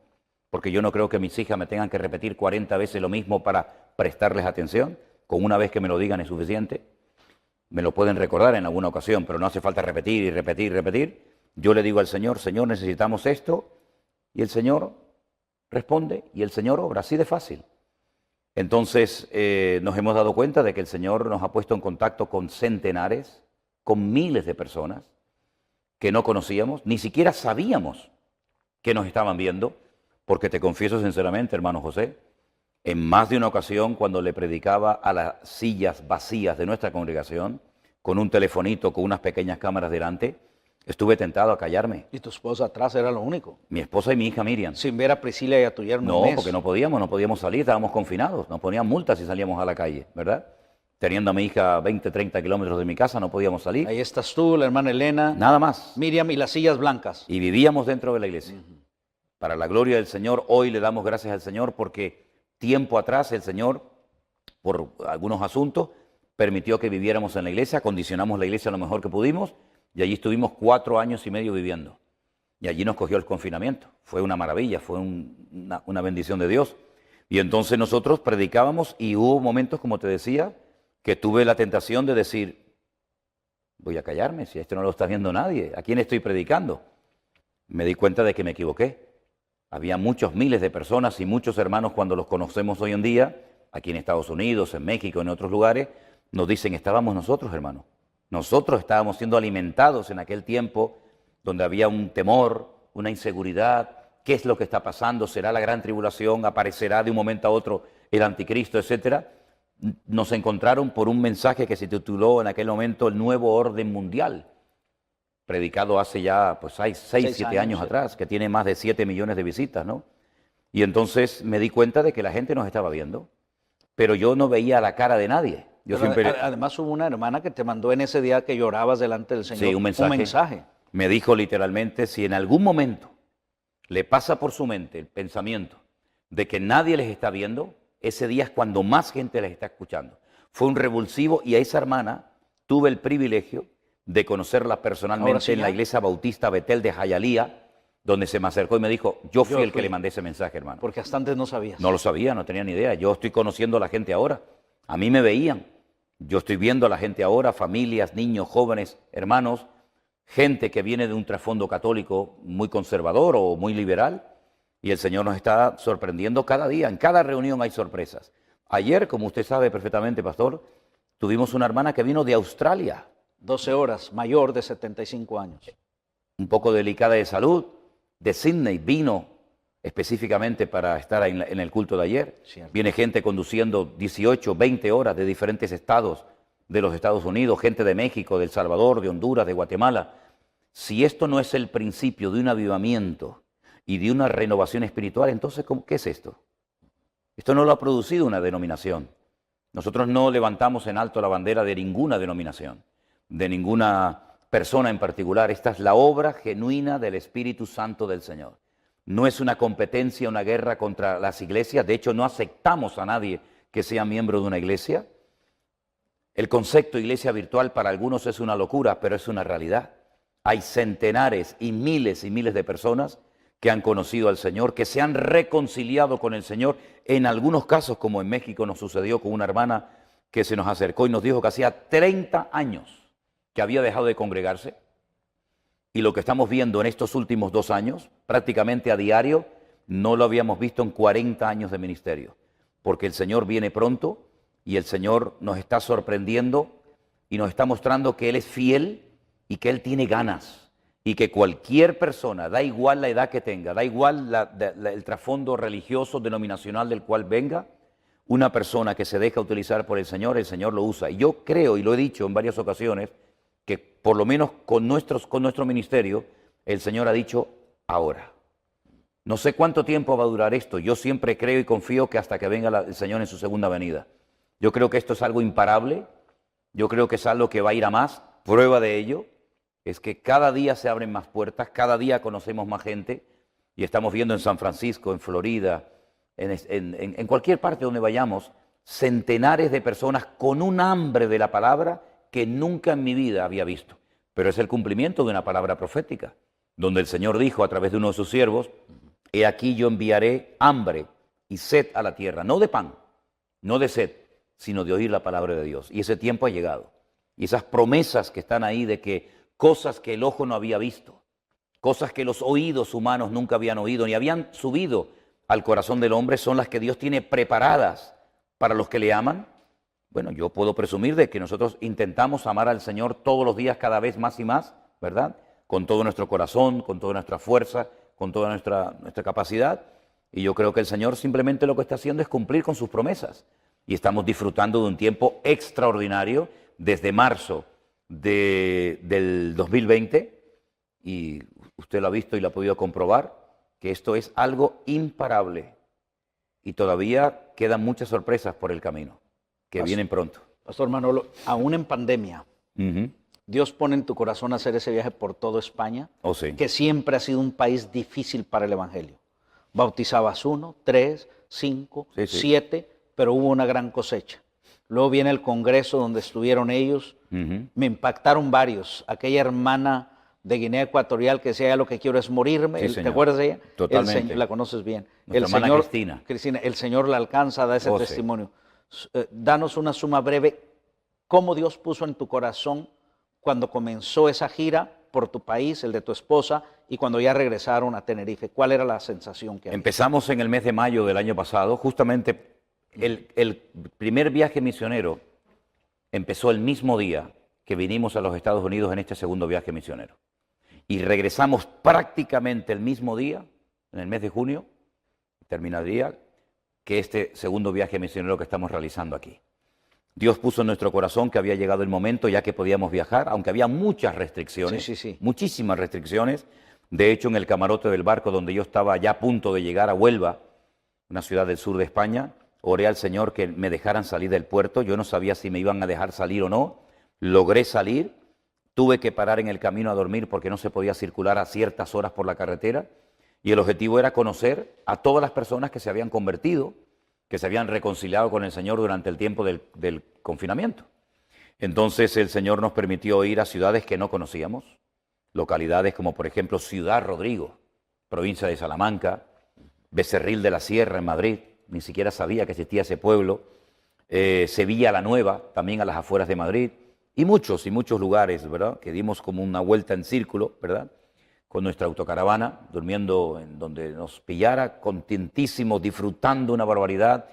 porque yo no creo que mis hijas me tengan que repetir 40 veces lo mismo para prestarles atención. Con una vez que me lo digan es suficiente. Me lo pueden recordar en alguna ocasión, pero no hace falta repetir y repetir y repetir. Yo le digo al Señor, Señor, necesitamos esto, y el Señor responde y el Señor obra, así de fácil. Entonces nos hemos dado cuenta de que el Señor nos ha puesto en contacto con centenares, con miles de personas que no conocíamos, ni siquiera sabíamos que nos estaban viendo, porque te confieso sinceramente, hermano José, en más de una ocasión cuando le predicaba a las sillas vacías de nuestra congregación, con un telefonito, con unas pequeñas cámaras delante, estuve tentado a callarme. Y tu esposa atrás era lo único. Mi esposa y mi hija Miriam. Sin ver a Priscila y a tu yerno No, Inés. porque no podíamos salir, estábamos confinados, nos ponían multas si salíamos a la calle, ¿verdad? Teniendo a mi hija a 20, 30 kilómetros de mi casa, no podíamos salir. Ahí estás tú, la hermana Elena, Nada más. Miriam y las sillas blancas. Y vivíamos dentro de la iglesia. Para la gloria del Señor, hoy le damos gracias al Señor porque tiempo atrás el Señor, por algunos asuntos, permitió que viviéramos en la iglesia, condicionamos la iglesia lo mejor que pudimos y allí estuvimos 4 años y medio viviendo. Y allí nos cogió el confinamiento. Fue una maravilla, fue una bendición de Dios. Y entonces nosotros predicábamos y hubo momentos, como te decía, que tuve la tentación de decir, voy a callarme si esto no lo está viendo nadie, ¿a quién estoy predicando? Me di cuenta de que me equivoqué. Había muchos miles de personas y muchos hermanos cuando los conocemos hoy en día, aquí en Estados Unidos, en México, en otros lugares, nos dicen, estábamos nosotros, hermano. Nosotros estábamos siendo alimentados en aquel tiempo donde había un temor, una inseguridad. ¿Qué es lo que está pasando? ¿Será la gran tribulación? ¿Aparecerá de un momento a otro el anticristo, etcétera? Nos encontraron por un mensaje que se tituló en aquel momento El Nuevo Orden Mundial, predicado hace ya pues 6, 7 años atrás, que tiene más de 7 millones de visitas, ¿no? Y entonces me di cuenta de que la gente nos estaba viendo, pero yo no veía la cara de nadie. Yo siempre... Además hubo una hermana que te mandó en ese día que llorabas delante del Señor Sí, un mensaje. Me dijo literalmente, si en algún momento le pasa por su mente el pensamiento de que nadie les está viendo, ese día es cuando más gente les está escuchando. Fue un revulsivo y a esa hermana tuve el privilegio de conocerla personalmente sí, en la iglesia bautista Betel de Hialeah, donde se me acercó y me dijo, yo fui el que le mandé ese mensaje, hermano. Porque hasta antes no sabías. No lo sabía, no tenía ni idea. Yo estoy conociendo a la gente ahora. A mí me veían. Yo estoy viendo a la gente ahora, familias, niños, jóvenes, hermanos, gente que viene de un trasfondo católico muy conservador o muy liberal, y el Señor nos está sorprendiendo cada día. En cada reunión hay sorpresas. Ayer, como usted sabe perfectamente, pastor, tuvimos una hermana que vino de Australia. 12 horas, mayor de 75 años. Un poco delicada de salud, de Sydney, vino específicamente para estar en el culto de ayer. Cierto. Viene gente conduciendo 18, 20 horas de diferentes estados de los Estados Unidos, gente de México, de El Salvador, de Honduras, de Guatemala. Si esto no es el principio de un avivamiento y de una renovación espiritual, entonces, ¿qué es esto? Esto no lo ha producido una denominación. Nosotros no levantamos en alto la bandera de ninguna denominación, de ninguna persona en particular. Esta es la obra genuina del Espíritu Santo del Señor. No es una competencia, una guerra contra las iglesias. De hecho, no aceptamos a nadie que sea miembro de una iglesia. El concepto iglesia virtual para algunos es una locura, pero es una realidad. Hay centenares y miles de personas que han conocido al Señor, que se han reconciliado con el Señor. En algunos casos, como en México nos sucedió con una hermana que se nos acercó y nos dijo que hacía 30 años que había dejado de congregarse. Y lo que estamos viendo en estos últimos 2 años, prácticamente a diario, no lo habíamos visto en 40 años de ministerio. Porque el Señor viene pronto y el Señor nos está sorprendiendo y nos está mostrando que Él es fiel y que Él tiene ganas y que cualquier persona, da igual la edad que tenga, da igual el trasfondo religioso, denominacional del cual venga, una persona que se deja utilizar por el Señor lo usa. Y yo creo, y lo he dicho en varias ocasiones, que por lo menos con nuestro ministerio, el Señor ha dicho ahora. No sé cuánto tiempo va a durar esto. Yo siempre creo y confío que hasta que venga el Señor en su segunda venida. Yo creo que esto es algo imparable. Yo creo que es algo que va a ir a más. Prueba de ello es que cada día se abren más puertas, cada día conocemos más gente y estamos viendo en San Francisco, en Florida, en cualquier parte donde vayamos, centenares de personas con un hambre de la palabra que nunca en mi vida había visto. Pero es el cumplimiento de una palabra profética, donde el Señor dijo a través de uno de sus siervos: he aquí yo enviaré hambre y sed a la tierra, no de pan, no de sed, sino de oír la palabra de Dios. Y ese tiempo ha llegado. Y esas promesas que están ahí de que cosas que el ojo no había visto, cosas que los oídos humanos nunca habían oído ni habían subido al corazón del hombre, son las que Dios tiene preparadas para los que le aman. Bueno, yo puedo presumir de que nosotros intentamos amar al Señor todos los días, cada vez más y más, ¿verdad? Con todo nuestro corazón, con toda nuestra fuerza, con toda nuestra capacidad. Y yo creo que el Señor simplemente lo que está haciendo es cumplir con sus promesas. Y estamos disfrutando de un tiempo extraordinario desde marzo del 2020. Y usted lo ha visto y lo ha podido comprobar, que esto es algo imparable. Y todavía quedan muchas sorpresas por el camino, que vienen pronto. Pastor Manolo, aún en pandemia, Dios pone en tu corazón hacer ese viaje por toda España, Sí. que siempre ha sido un país difícil para el Evangelio. Bautizabas 1, 3, 5, 7, pero hubo una gran cosecha. Luego viene el congreso donde estuvieron ellos. Me impactaron varios. Aquella hermana de Guinea Ecuatorial que decía: ya lo que quiero es morirme. Sí, ¿Te acuerdas de ella? Totalmente. La conoces bien. Nuestra hermana Señor, Cristina, el Señor la alcanza, da ese testimonio. Danos una suma breve. ¿Cómo Dios puso en tu corazón cuando comenzó esa gira por tu país, el de tu esposa, y cuando ya regresaron a Tenerife? ¿Cuál era la sensación que había? Empezamos en el mes de mayo del año pasado. Justamente el primer viaje misionero empezó el mismo día que vinimos a los Estados Unidos en este segundo viaje misionero. Y regresamos prácticamente el mismo día, en el mes de junio, terminaría, que este segundo viaje misionero que estamos realizando aquí. Dios puso en nuestro corazón que había llegado el momento ya que podíamos viajar, aunque había muchas restricciones, muchísimas restricciones. De hecho, en el camarote del barco donde yo estaba ya a punto de llegar a Huelva, una ciudad del sur de España, oré al Señor que me dejaran salir del puerto. Yo no sabía si me iban a dejar salir o no. Logré salir. Tuve que parar en el camino a dormir porque no se podía circular a ciertas horas por la carretera. Y el objetivo era conocer a todas las personas que se habían convertido, que se habían reconciliado con el Señor durante el tiempo del confinamiento. Entonces el Señor nos permitió ir a ciudades que no conocíamos, localidades como por ejemplo Ciudad Rodrigo, provincia de Salamanca, Becerril de la Sierra en Madrid, ni siquiera sabía que existía ese pueblo, Sevilla la Nueva, también a las afueras de Madrid, y muchos lugares, ¿verdad?, que dimos como una vuelta en círculo, ¿verdad?, con nuestra autocaravana, durmiendo en donde nos pillara, contentísimos, disfrutando una barbaridad,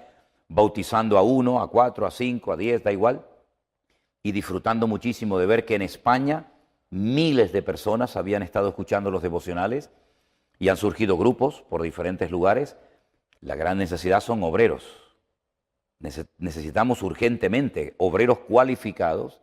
bautizando a 1, a 4, a 5, a 10, da igual, y disfrutando muchísimo de ver que en España miles de personas habían estado escuchando los devocionales y han surgido grupos por diferentes lugares. La gran necesidad son obreros. Necesitamos urgentemente obreros cualificados,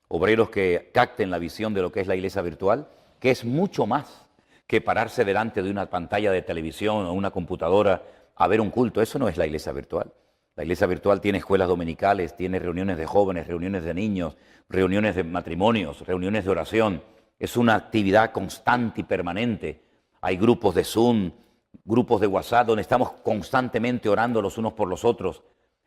obreros que capten la visión de lo que es la iglesia virtual, que es mucho más que pararse delante de una pantalla de televisión o una computadora a ver un culto. Eso no es la iglesia virtual. La iglesia virtual tiene escuelas dominicales, tiene reuniones de jóvenes, reuniones de niños, reuniones de matrimonios, reuniones de oración. Es una actividad constante y permanente. Hay grupos de Zoom, grupos de WhatsApp, donde estamos constantemente orando los unos por los otros.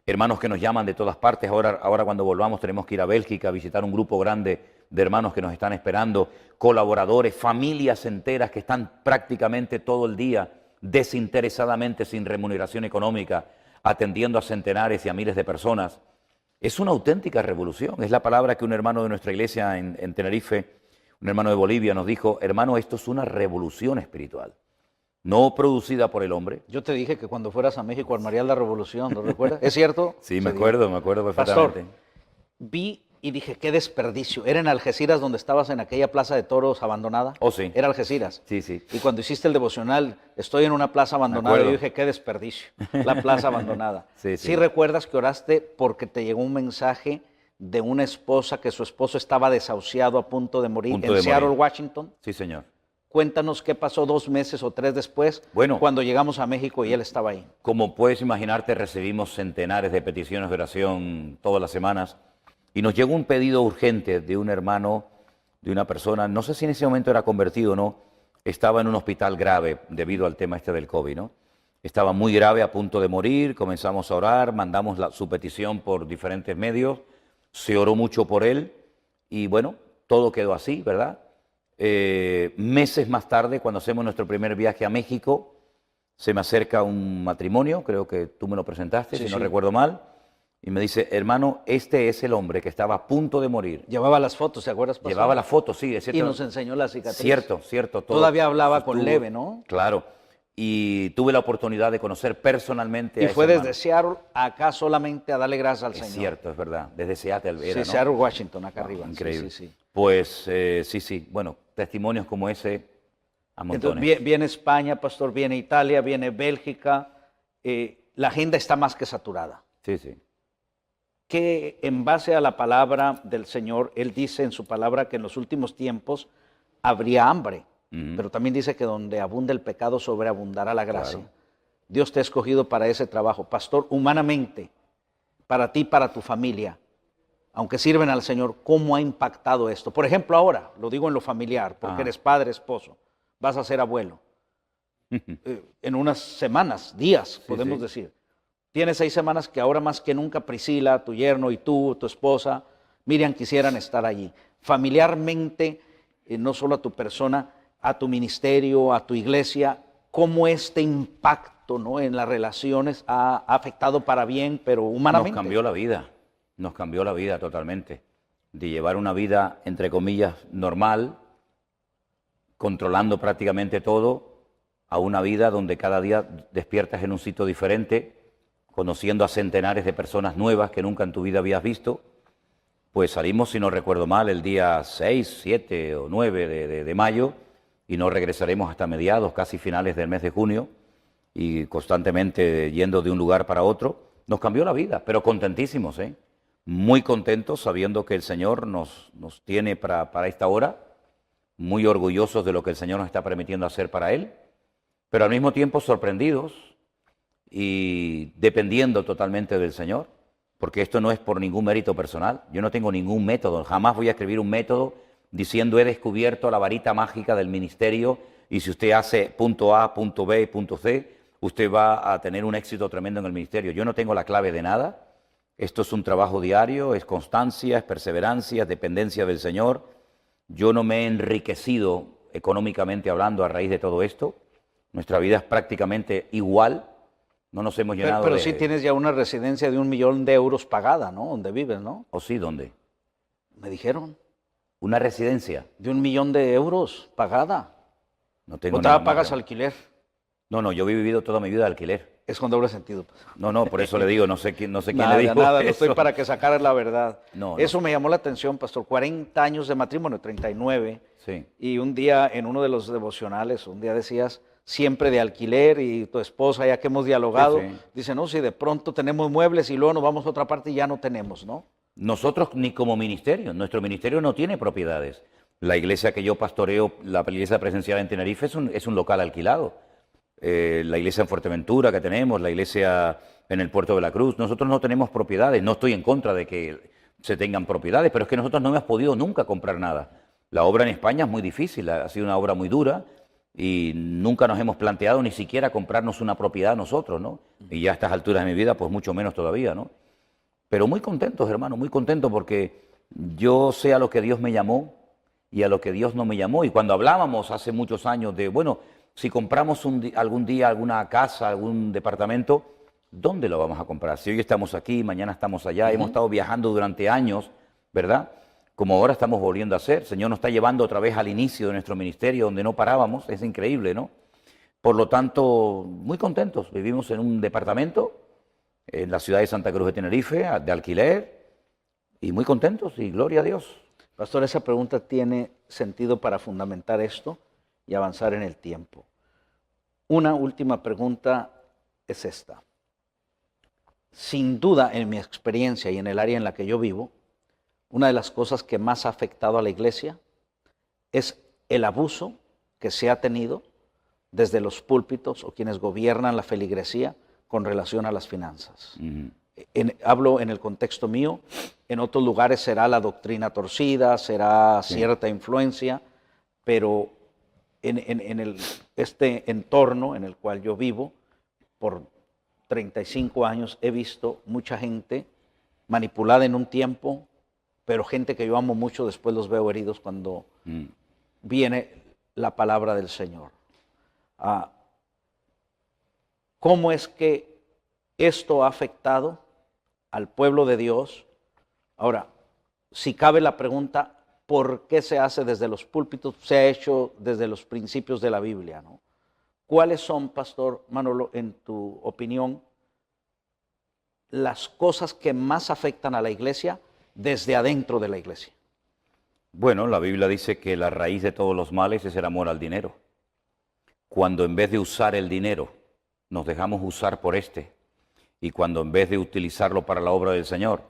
Hermanos que nos llaman de todas partes. Ahora cuando volvamos tenemos que ir a Bélgica a visitar un grupo grande de hermanos que nos están esperando, colaboradores, familias enteras que están prácticamente todo el día desinteresadamente, sin remuneración económica, atendiendo a centenares y a miles de personas. Es una auténtica revolución. Es la palabra que un hermano de nuestra iglesia en Tenerife, un hermano de Bolivia, nos dijo: hermano, esto es una revolución espiritual, no producida por el hombre. Yo te dije que cuando fueras a México armarías la revolución, ¿lo recuerdas? ¿Es cierto? Sí, me acuerdo perfectamente. Pastor, vi y dije, qué desperdicio. Era en Algeciras donde estabas en aquella plaza de toros abandonada. Oh, sí. Era Algeciras. Sí, sí. Y cuando hiciste el devocional, estoy en una plaza abandonada. Y yo dije, qué desperdicio, la plaza abandonada. Sí, sí recuerdas que oraste porque te llegó un mensaje de una esposa que su esposo estaba desahuciado a punto de morir en Seattle, Washington. Sí, señor. Cuéntanos qué pasó 2 meses o 3 después, cuando llegamos a México y él estaba ahí. Como puedes imaginarte, recibimos centenares de peticiones de oración todas las semanas y nos llegó un pedido urgente de un hermano, de una persona, no sé si en ese momento era convertido o no, estaba en un hospital grave debido al tema este del COVID, ¿no? Estaba muy grave, a punto de morir, comenzamos a orar, mandamos su petición por diferentes medios, se oró mucho por él y bueno, todo quedó así, ¿verdad? Meses más tarde, cuando hacemos nuestro primer viaje a México, se me acerca un matrimonio, creo que tú me lo presentaste, si no recuerdo mal, y me dice, hermano, este es el hombre que estaba a punto de morir. Llevaba las fotos, ¿te acuerdas, pastor? Llevaba las fotos, sí, es cierto. Y nos enseñó la cicatriz. Cierto, cierto. Todavía hablaba con leve, ¿no? Claro. Y tuve la oportunidad de conocer personalmente a ese fue desde hermano. Seattle acá solamente a darle gracias al Señor. Es cierto, es verdad. Desde Seattle era, sí, ¿no? Seattle, Washington, acá arriba. Increíble. Sí. Pues sí. Bueno, testimonios como ese a montones. Entonces, viene España, pastor, viene Italia, viene Bélgica. La agenda está más que saturada. Sí. Que en base a la palabra del Señor, Él dice en su palabra que en los últimos tiempos habría hambre. Pero también dice que donde abunda el pecado, sobreabundará la gracia. Claro. Dios te ha escogido para ese trabajo. Pastor, humanamente, para ti, para tu familia, aunque sirven al Señor, ¿cómo ha impactado esto? Por ejemplo, ahora, lo digo en lo familiar, porque eres padre, esposo, vas a ser abuelo. En unas semanas, días, podemos decir. Tienes 6 semanas que ahora más que nunca Priscila, tu yerno y tú, tu esposa, Miriam, quisieran estar allí. Familiarmente, no solo a tu persona, a tu ministerio, a tu iglesia, cómo este impacto, ¿no?, en las relaciones ha afectado para bien, pero humanamente. Nos cambió la vida totalmente. De llevar una vida, entre comillas, normal, controlando prácticamente todo, a una vida donde cada día despiertas en un sitio diferente, conociendo a centenares de personas nuevas que nunca en tu vida habías visto. Pues salimos, si no recuerdo mal, el día 6, 7 o 9 de mayo, y no regresaremos hasta mediados, casi finales del mes de junio, y constantemente yendo de un lugar para otro. Nos cambió la vida, pero contentísimos, muy contentos, sabiendo que el Señor nos tiene para esta hora, muy orgullosos de lo que el Señor nos está permitiendo hacer para Él, pero al mismo tiempo sorprendidos y dependiendo totalmente del Señor, porque esto no es por ningún mérito personal. Yo no tengo ningún método, jamás voy a escribir un método diciendo he descubierto la varita mágica del ministerio y si usted hace punto A, punto B y punto C, usted va a tener un éxito tremendo en el ministerio. Yo no tengo la clave de nada. Esto es un trabajo diario, es constancia, es perseverancia, es dependencia del Señor. Yo no me he enriquecido económicamente hablando a raíz de todo esto. Nuestra vida es prácticamente igual. No nos hemos llenado pero sí tienes ya una residencia de 1 millón de euros pagada, ¿no? Donde vives, ¿no? ¿O sí? ¿Dónde? Me dijeron. ¿Una residencia? De 1 millón de euros pagada. No tengo nada. ¿O pagas alquiler? No, yo he vivido toda mi vida de alquiler. Es con doble sentido. No, por eso le digo, no sé quién le dijo nada, eso. No estoy para que sacaras la verdad. Eso No. me llamó la atención, pastor. 40 años de matrimonio, 39. Sí. Y un día, en uno de los devocionales, un día decías, siempre de alquiler, y tu esposa, ya que hemos dialogado, dice, no, si de pronto tenemos muebles y luego nos vamos a otra parte y ya no tenemos, ¿no? Nosotros ni como ministerio, nuestro ministerio no tiene propiedades. La iglesia que yo pastoreo, la iglesia presencial en Tenerife, es un local alquilado. La iglesia en Fuerteventura que tenemos, la iglesia en el Puerto de la Cruz, nosotros no tenemos propiedades. No estoy en contra de que se tengan propiedades, pero es que nosotros no hemos podido nunca comprar nada. La obra en España es muy difícil, ha sido una obra muy dura y nunca nos hemos planteado ni siquiera comprarnos una propiedad nosotros, ¿no? Y ya a estas alturas de mi vida, pues mucho menos todavía, ¿no? Pero muy contentos, hermano, muy contentos porque yo sé a lo que Dios me llamó y a lo que Dios no me llamó. Y cuando hablábamos hace muchos años de, bueno, si compramos algún día alguna casa, algún departamento, ¿dónde lo vamos a comprar? Si hoy estamos aquí, mañana estamos allá, hemos estado viajando durante años, ¿verdad? Como ahora estamos volviendo a hacer. El Señor nos está llevando otra vez al inicio de nuestro ministerio, donde no parábamos, es increíble, ¿no? Por lo tanto, muy contentos. Vivimos en un departamento en la ciudad de Santa Cruz de Tenerife, de alquiler, y muy contentos y gloria a Dios. Pastor, esa pregunta tiene sentido para fundamentar esto y avanzar en el tiempo. Una última pregunta es esta. Sin duda, en mi experiencia y en el área en la que yo vivo, una de las cosas que más ha afectado a la iglesia es el abuso que se ha tenido desde los púlpitos o quienes gobiernan la feligresía con relación a las finanzas. Hablo en el contexto mío, en otros lugares será la doctrina torcida, será cierta influencia, pero en este entorno en el cual yo vivo, por 35 años he visto mucha gente manipulada en un tiempo, pero gente que yo amo mucho, después los veo heridos cuando viene la palabra del Señor. ¿Cómo es que esto ha afectado al pueblo de Dios? Ahora, si cabe la pregunta, ¿por qué se hace desde los púlpitos? Se ha hecho desde los principios de la Biblia, ¿no? ¿Cuáles son, Pastor Manolo, en tu opinión, las cosas que más afectan a la iglesia desde adentro de la iglesia? Bueno, la Biblia dice que la raíz de todos los males es el amor al dinero. Cuando en vez de usar el dinero, nos dejamos usar por y cuando en vez de utilizarlo para la obra del Señor,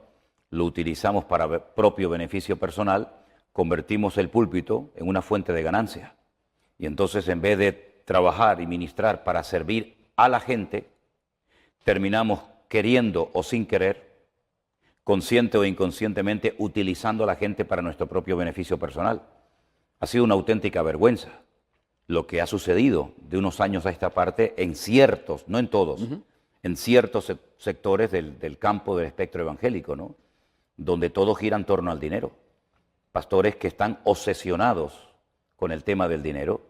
lo utilizamos para propio beneficio personal, convertimos el púlpito en una fuente de ganancia. Y entonces, en vez de trabajar y ministrar para servir a la gente, terminamos queriendo o sin querer, consciente o inconscientemente, utilizando a la gente para nuestro propio beneficio personal. Ha sido una auténtica vergüenza lo que ha sucedido de unos años a esta parte en ciertos, no en todos, en ciertos sectores del campo del espectro evangélico, ¿no? Donde todo gira en torno al dinero. Pastores que están obsesionados con el tema del dinero.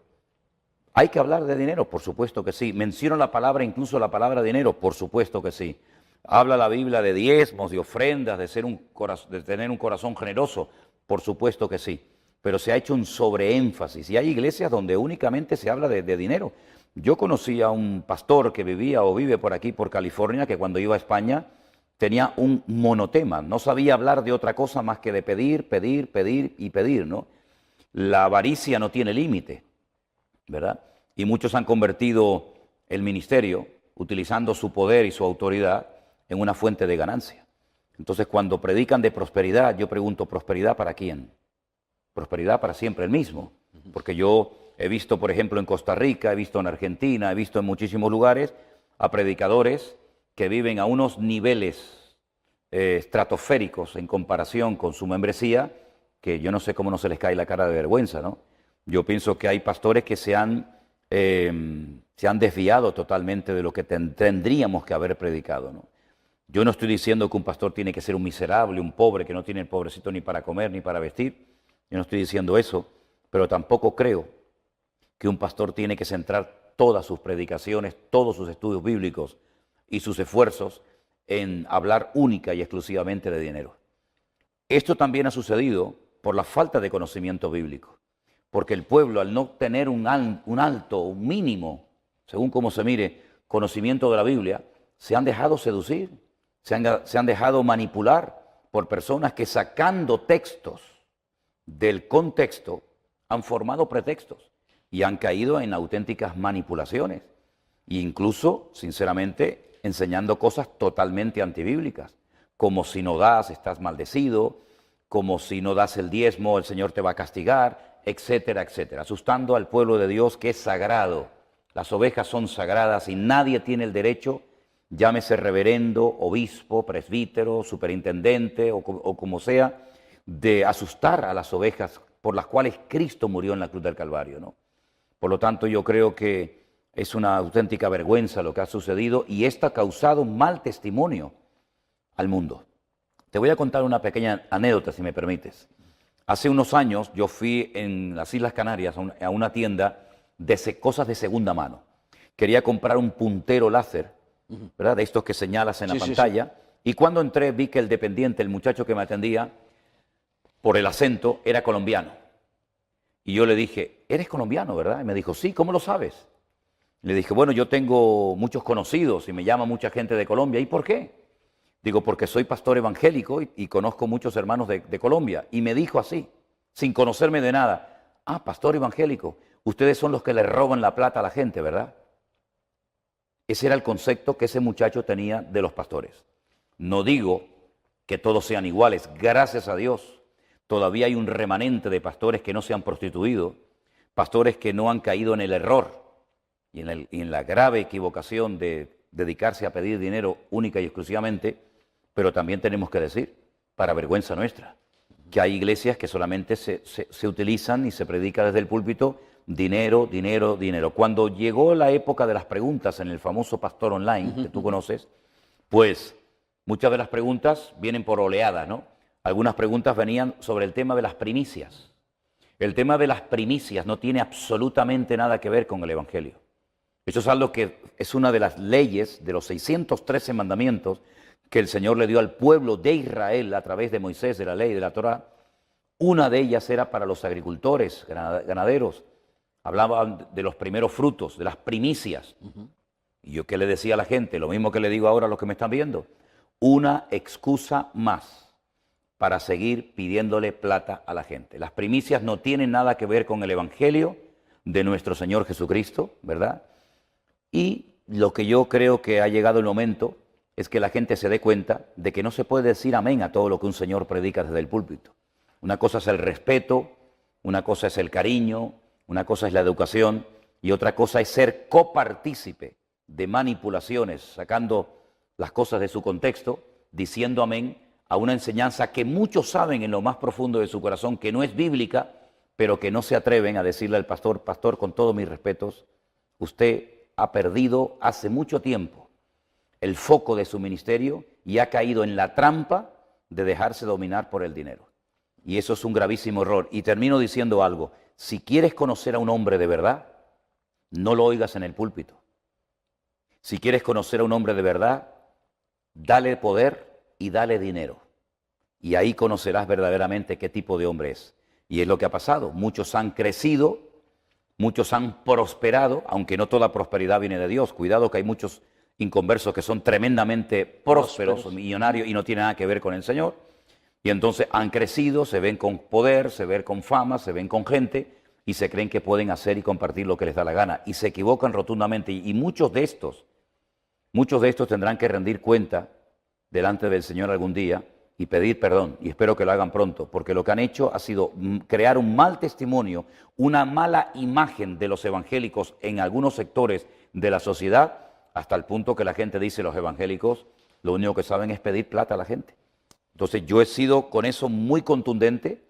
¿Hay que hablar de dinero? Por supuesto que sí. ¿Menciono la palabra, incluso la palabra dinero? Por supuesto que sí. ¿Habla la Biblia de diezmos, de ofrendas, de tener un corazón generoso? Por supuesto que sí. Pero se ha hecho un sobreénfasis y hay iglesias donde únicamente se habla de dinero. Yo conocí a un pastor que vivía o vive por aquí, por California, que cuando iba a España tenía un monotema, no sabía hablar de otra cosa más que de pedir, pedir, pedir y pedir, ¿no? La avaricia no tiene límite, ¿verdad? Y muchos han convertido el ministerio, utilizando su poder y su autoridad, en una fuente de ganancia. Entonces, cuando predican de prosperidad, yo pregunto, ¿prosperidad para quién? Prosperidad para siempre el mismo. Porque yo he visto, por ejemplo, en Costa Rica, he visto en Argentina, he visto en muchísimos lugares a predicadores que viven a unos niveles estratosféricos en comparación con su membresía, que yo no sé cómo no se les cae la cara de vergüenza, ¿no? Yo pienso que hay pastores que se han desviado totalmente de lo que tendríamos que haber predicado, ¿no? Yo no estoy diciendo que un pastor tiene que ser un miserable, un pobre, que no tiene el pobrecito ni para comer ni para vestir. Yo no estoy diciendo eso, pero tampoco creo que un pastor tiene que centrar todas sus predicaciones, todos sus estudios bíblicos y sus esfuerzos en hablar única y exclusivamente de dinero. Esto también ha sucedido por la falta de conocimiento bíblico, porque el pueblo, al no tener un alto, un mínimo, según cómo se mire, conocimiento de la Biblia, se han dejado seducir, se han dejado manipular por personas que, sacando textos del contexto, han formado pretextos y han caído en auténticas manipulaciones e incluso, sinceramente, enseñando cosas totalmente antibíblicas, como si no das, estás maldecido, como si no das el diezmo, el Señor te va a castigar, etcétera, etcétera, asustando al pueblo de Dios que es sagrado. Las ovejas son sagradas y nadie tiene el derecho, llámese reverendo, obispo, presbítero, superintendente o como sea, de asustar a las ovejas por las cuales Cristo murió en la cruz del Calvario, ¿no? Por lo tanto, yo creo que es una auténtica vergüenza lo que ha sucedido y esto ha causado un mal testimonio al mundo. Te voy a contar una pequeña anécdota, si me permites. Hace unos años yo fui en las Islas Canarias a una tienda de cosas de segunda mano. Quería comprar un puntero láser, ¿verdad? De estos que señalas en la pantalla. Y cuando entré vi que el dependiente, el muchacho que me atendía, por el acento, era colombiano. Y yo le dije, ¿eres colombiano, verdad? Y me dijo, sí, ¿cómo lo sabes? Le dije, bueno, yo tengo muchos conocidos y me llama mucha gente de Colombia. ¿Y por qué? Digo, porque soy pastor evangélico y conozco muchos hermanos de Colombia. Y me dijo así, sin conocerme de nada, ah, pastor evangélico, ustedes son los que le roban la plata a la gente, ¿verdad? Ese era el concepto que ese muchacho tenía de los pastores. No digo que todos sean iguales, gracias a Dios. Todavía hay un remanente de pastores que no se han prostituido, pastores que no han caído en el error y en la grave equivocación de dedicarse a pedir dinero única y exclusivamente, pero también tenemos que decir, para vergüenza nuestra, que hay iglesias que solamente se utilizan y se predica desde el púlpito dinero, dinero, dinero. Cuando llegó la época de las preguntas en el famoso Pastor Online, que tú conoces, pues muchas de las preguntas vienen por oleadas, ¿no? Algunas preguntas venían sobre el tema de las primicias. El tema de las primicias no tiene absolutamente nada que ver con el Evangelio. Eso es algo que es una de las leyes de los 613 mandamientos que el Señor le dio al pueblo de Israel a través de Moisés, de la ley, de la Torá. Una de ellas era para los agricultores, ganaderos. Hablaban de los primeros frutos, de las primicias. Y yo, ¿qué le decía a la gente? Lo mismo que le digo ahora a los que me están viendo. Una excusa más para seguir pidiéndole plata a la gente. Las primicias no tienen nada que ver con el Evangelio de nuestro Señor Jesucristo, ¿verdad? Y lo que yo creo que ha llegado el momento es que la gente se dé cuenta de que no se puede decir amén a todo lo que un señor predica desde el púlpito. Una cosa es el respeto, una cosa es el cariño, una cosa es la educación y otra cosa es ser copartícipe de manipulaciones, sacando las cosas de su contexto, diciendo amén a una enseñanza que muchos saben en lo más profundo de su corazón que no es bíblica, pero que no se atreven a decirle al pastor, pastor, con todos mis respetos, usted ha perdido hace mucho tiempo el foco de su ministerio y ha caído en la trampa de dejarse dominar por el dinero. Y eso es un gravísimo error. Y termino diciendo algo. Si quieres conocer a un hombre de verdad, no lo oigas en el púlpito. Si quieres conocer a un hombre de verdad, dale poder y dale dinero. Y ahí conocerás verdaderamente qué tipo de hombre es. Y es lo que ha pasado. Muchos han crecido, muchos han prosperado, aunque no toda prosperidad viene de Dios. Cuidado que hay muchos inconversos que son tremendamente prósperos, millonarios y no tienen nada que ver con el Señor. Y entonces han crecido, se ven con poder, se ven con fama, se ven con gente y se creen que pueden hacer y compartir lo que les da la gana. Y se equivocan rotundamente. Y muchos de estos tendrán que rendir cuenta delante del Señor algún día y pedir perdón. Y espero que lo hagan pronto, porque lo que han hecho ha sido crear un mal testimonio, una mala imagen de los evangélicos en algunos sectores de la sociedad, hasta el punto que la gente dice, los evangélicos lo único que saben es pedir plata a la gente. Entonces yo he sido con eso muy contundente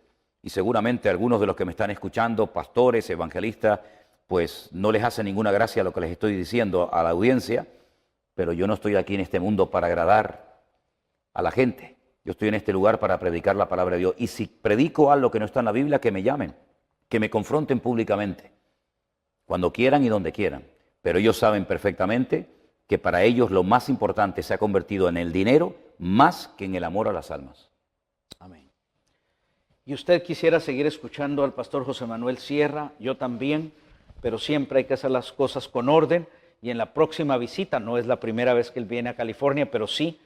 y seguramente algunos de los que me están escuchando, pastores, evangelistas, pues no les hace ninguna gracia lo que les estoy diciendo a la audiencia, pero yo no estoy aquí en este mundo para agradar a la gente. Yo estoy en este lugar para predicar la palabra de Dios. Y si predico algo que no está en la Biblia, que me llamen, que me confronten públicamente, cuando quieran y donde quieran. Pero ellos saben perfectamente que para ellos lo más importante se ha convertido en el dinero más que en el amor a las almas. Amén. Y usted quisiera seguir escuchando al pastor José Manuel Sierra, yo también, pero siempre hay que hacer las cosas con orden. Y en la próxima visita, no es la primera vez que él viene a California, pero sí,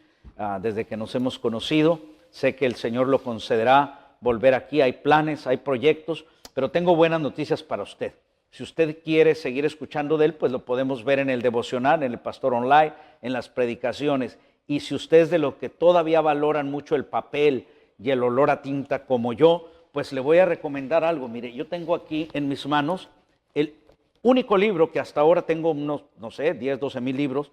desde que nos hemos conocido, sé que el Señor lo concederá volver aquí. Hay planes, hay proyectos, pero tengo buenas noticias para usted. Si usted quiere seguir escuchando de él, pues lo podemos ver en el devocional, en el Pastor Online, en las predicaciones. Y si usted es de los que todavía valoran mucho el papel y el olor a tinta como yo, pues le voy a recomendar algo. Mire, yo tengo aquí en mis manos el único libro que hasta ahora tengo unos, no sé, 10, 12 mil libros.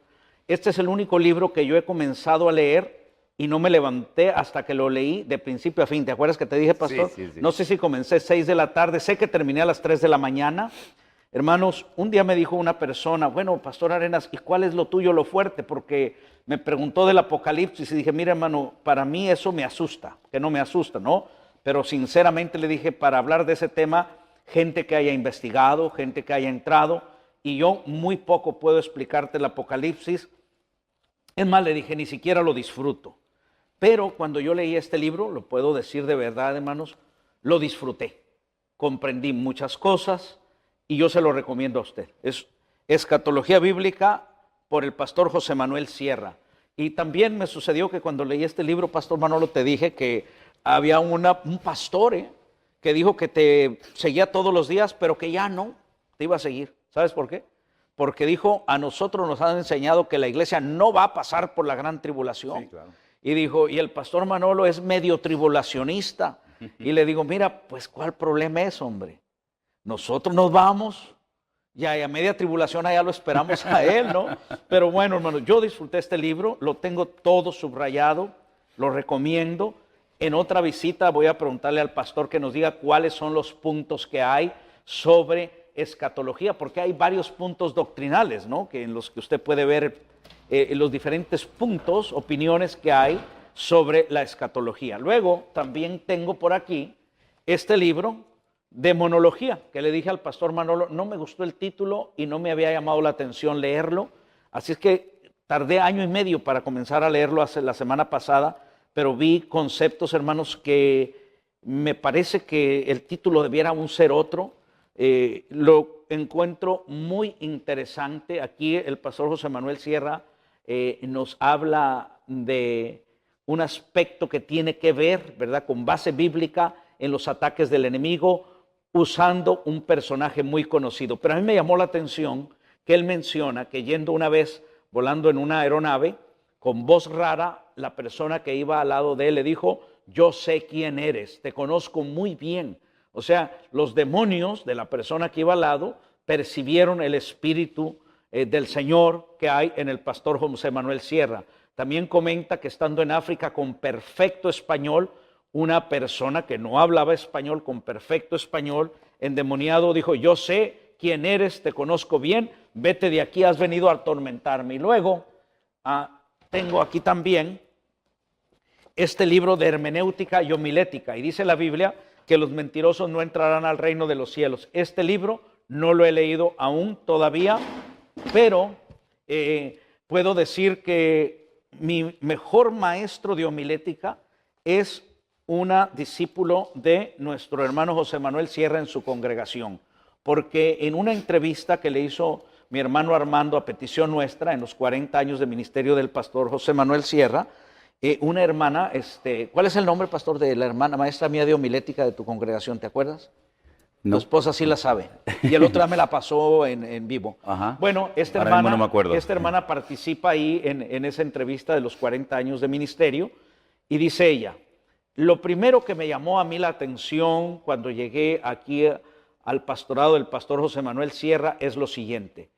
Este es el único libro que yo he comenzado a leer y no me levanté hasta que lo leí de principio a fin. ¿Te acuerdas que te dije, pastor? Sí. No sé si comencé 6 de la tarde, sé que terminé a las 3 de la mañana. Hermanos, un día me dijo una persona, bueno, pastor Arenas, ¿y cuál es lo tuyo, lo fuerte? Porque me preguntó del Apocalipsis y dije, mira, hermano, para mí eso me asusta, que no me asusta, ¿no? Pero sinceramente le dije, para hablar de ese tema, gente que haya investigado, gente que haya entrado, y yo muy poco puedo explicarte el Apocalipsis. Es más, le dije, ni siquiera lo disfruto. Pero cuando yo leí este libro, lo puedo decir de verdad, hermanos, lo disfruté. Comprendí muchas cosas y yo se lo recomiendo a usted. Es Escatología Bíblica por el pastor José Manuel Sierra. Y también me sucedió que cuando leí este libro, Pastor Manolo, te dije que había un pastor que dijo que te seguía todos los días, pero que ya no te iba a seguir. ¿Sabes por qué? Porque dijo, a nosotros nos han enseñado que la iglesia no va a pasar por la gran tribulación. Sí, claro. Y dijo, y el pastor Manolo es medio tribulacionista. Y le digo, mira, pues ¿cuál problema es, hombre? Nosotros nos vamos, ya y a media tribulación allá lo esperamos a él, ¿no? Pero bueno, hermano, yo disfruté este libro, lo tengo todo subrayado, lo recomiendo. En otra visita voy a preguntarle al pastor que nos diga cuáles son los puntos que hay sobre escatología, porque hay varios puntos doctrinales, ¿no? Que en los que usted puede ver los diferentes puntos, opiniones que hay sobre la escatología. Luego también tengo por aquí este libro de monología, que le dije al pastor Manolo, no me gustó el título y no me había llamado la atención leerlo, así es que tardé año y medio para comenzar a leerlo la semana pasada, pero vi conceptos, hermanos, que me parece que el título debiera aún ser otro. Lo encuentro muy interesante. Aquí el pastor José Manuel Sierra nos habla de un aspecto que tiene que ver, ¿verdad?, con base bíblica en los ataques del enemigo, usando un personaje muy conocido. Pero a mí me llamó la atención que él menciona que yendo una vez volando en una aeronave, con voz rara, la persona que iba al lado de él le dijo, yo sé quién eres, te conozco muy bien. O sea, los demonios de la persona que iba al lado percibieron el espíritu del Señor que hay en el pastor José Manuel Sierra. También comenta que estando en África con perfecto español, una persona que no hablaba español con perfecto español, endemoniado, dijo, yo sé quién eres, te conozco bien, vete de aquí, has venido a atormentarme. Y luego tengo aquí también este libro de hermenéutica y homilética, y dice la Biblia que los mentirosos no entrarán al reino de los cielos. Este libro no lo he leído aún todavía, pero puedo decir que mi mejor maestro de homilética es una discípulo de nuestro hermano José Manuel Sierra en su congregación, porque en una entrevista que le hizo mi hermano Armando a petición nuestra en los 40 años de ministerio del pastor José Manuel Sierra, una hermana, ¿cuál es el nombre, pastor, de la hermana maestra mía de homilética de tu congregación? ¿Te acuerdas? No. Tu esposa sí la sabe. Y el otro día me la pasó en vivo. Ajá. Bueno, esta Ahora mismo hermana, no me acuerdo. esta hermana participa ahí en esa entrevista de los 40 años de ministerio y dice ella, lo primero que me llamó a mí la atención cuando llegué aquí al pastorado del pastor José Manuel Sierra es lo siguiente,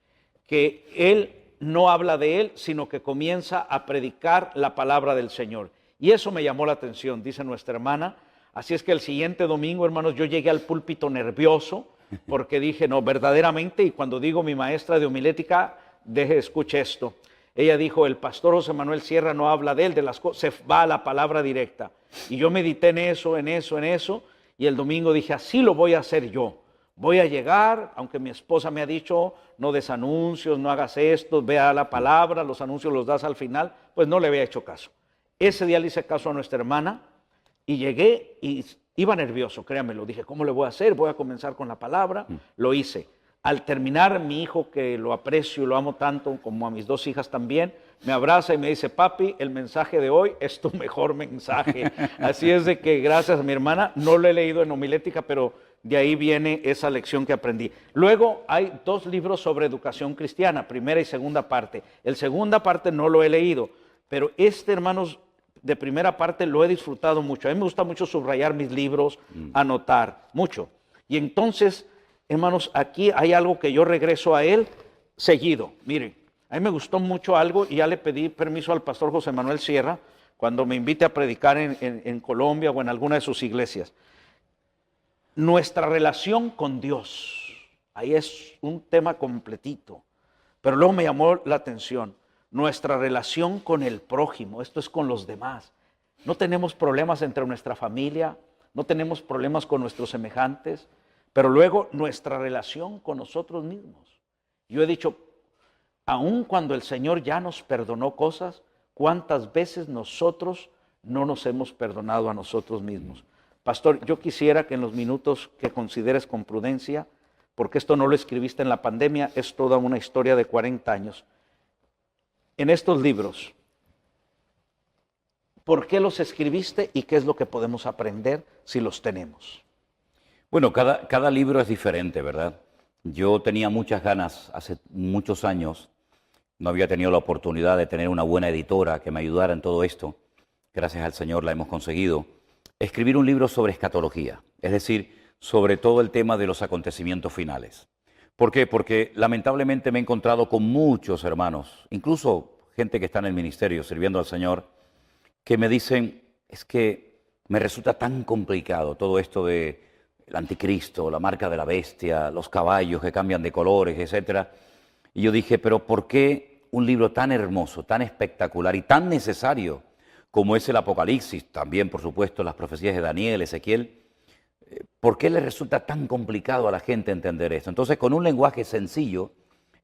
que él no habla de él, sino que comienza a predicar la palabra del Señor. Y eso me llamó la atención, dice nuestra hermana. Así es que el siguiente domingo, hermanos, yo llegué al púlpito nervioso porque dije, no, verdaderamente, y cuando digo mi maestra de homilética, escuche esto. Ella dijo, el pastor José Manuel Sierra no habla de él, de las cosas, se va a la palabra directa. Y yo medité en eso, y el domingo dije, así lo voy a hacer yo. Voy a llegar, aunque mi esposa me ha dicho, no des anuncios, no hagas esto, ve a la palabra, los anuncios los das al final, pues no le había hecho caso. Ese día le hice caso a nuestra hermana y llegué y iba nervioso, créanmelo. Dije, ¿cómo le voy a hacer? Voy a comenzar con la palabra. Lo hice. Al terminar, mi hijo, que lo aprecio y lo amo tanto, como a mis dos hijas también, me abraza y me dice, papi, el mensaje de hoy es tu mejor mensaje. Así es de que gracias a mi hermana, no lo he leído en homilética, pero de ahí viene esa lección que aprendí. Luego hay dos libros sobre educación cristiana, primera y segunda parte. El segunda parte no lo he leído, pero hermanos, de primera parte lo he disfrutado mucho. A mí me gusta mucho subrayar mis libros, anotar mucho. Y entonces, hermanos, aquí hay algo que yo regreso a él seguido. Miren, a mí me gustó mucho algo y ya le pedí permiso al pastor José Manuel Sierra cuando me invite a predicar en Colombia o en alguna de sus iglesias. Nuestra relación con Dios, ahí es un tema completito, pero luego me llamó la atención, nuestra relación con el prójimo, esto es con los demás. No tenemos problemas entre nuestra familia, no tenemos problemas con nuestros semejantes, pero luego nuestra relación con nosotros mismos. Yo he dicho, aun cuando el Señor ya nos perdonó cosas, ¿cuántas veces nosotros no nos hemos perdonado a nosotros mismos? Pastor, yo quisiera que en los minutos que consideres con prudencia, porque esto no lo escribiste en la pandemia, es toda una historia de 40 años. En estos libros, ¿Por qué los escribiste y qué es lo que podemos aprender si los tenemos? Bueno, cada libro es diferente, ¿verdad? Yo tenía muchas ganas hace muchos años, no había tenido la oportunidad de tener una buena editora que me ayudara en todo esto. Gracias al Señor la hemos conseguido. Escribir un libro sobre escatología, es decir, sobre todo el tema de los acontecimientos finales. ¿Por qué? Porque lamentablemente me he encontrado con muchos hermanos, incluso gente que está en el ministerio sirviendo al Señor, que me dicen, es que me resulta tan complicado todo esto de el anticristo, la marca de la bestia, los caballos que cambian de colores, etcétera. Y yo dije, pero ¿por qué un libro tan hermoso, tan espectacular y tan necesario como es el Apocalipsis, también por supuesto las profecías de Daniel, Ezequiel, ¿por qué le resulta tan complicado a la gente entender esto? Entonces, con un lenguaje sencillo,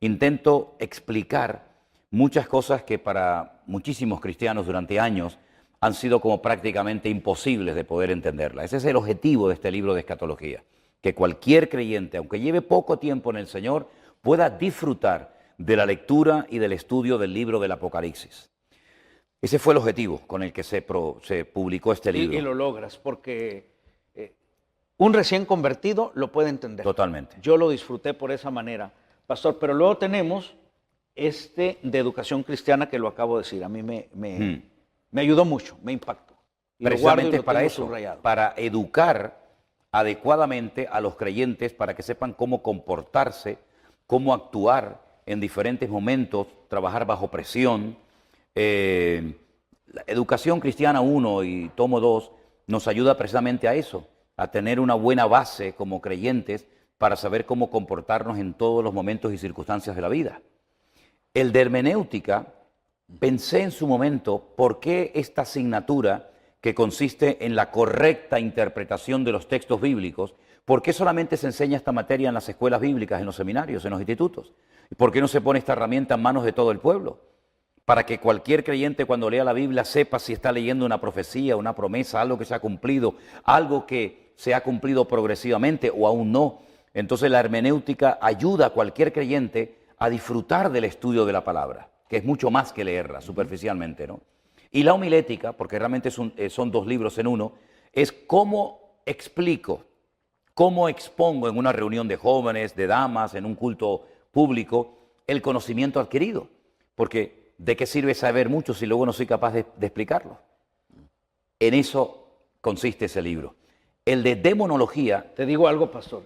intento explicar muchas cosas que para muchísimos cristianos durante años han sido como prácticamente imposibles de poder entenderla. Ese es el objetivo de este libro de escatología, que cualquier creyente, aunque lleve poco tiempo en el Señor, pueda disfrutar de la lectura y del estudio del libro del Apocalipsis. Ese fue el objetivo con el que se publicó este libro. Y lo logras, porque un recién convertido lo puede entender. Totalmente. Yo lo disfruté por esa manera, pastor, pero luego tenemos de educación cristiana que lo acabo de decir. A mí me ayudó mucho, me impactó. Y precisamente para eso, subrayado. Para educar adecuadamente a los creyentes para que sepan cómo comportarse, cómo actuar en diferentes momentos, trabajar bajo presión. La Educación Cristiana 1 y Tomo 2 nos ayuda precisamente a eso, a tener una buena base como creyentes para saber cómo comportarnos en todos los momentos y circunstancias de la vida. El de hermenéutica, pensé en su momento, ¿por qué esta asignatura que consiste en la correcta interpretación de los textos bíblicos, por qué solamente se enseña esta materia en las escuelas bíblicas, en los seminarios, en los institutos? ¿Y por qué no se pone esta herramienta en manos de todo el pueblo? Para que cualquier creyente cuando lea la Biblia sepa si está leyendo una profecía, una promesa, algo que se ha cumplido, algo que se ha cumplido progresivamente o aún no. Entonces la hermenéutica ayuda a cualquier creyente a disfrutar del estudio de la palabra, que es mucho más que leerla superficialmente, ¿no? Y la homilética, porque realmente son dos libros en uno, es cómo explico, cómo expongo en una reunión de jóvenes, de damas, en un culto público, el conocimiento adquirido. Porque ¿de qué sirve saber mucho si luego no soy capaz de explicarlo? En eso consiste ese libro. El de demonología... Te digo algo, pastor.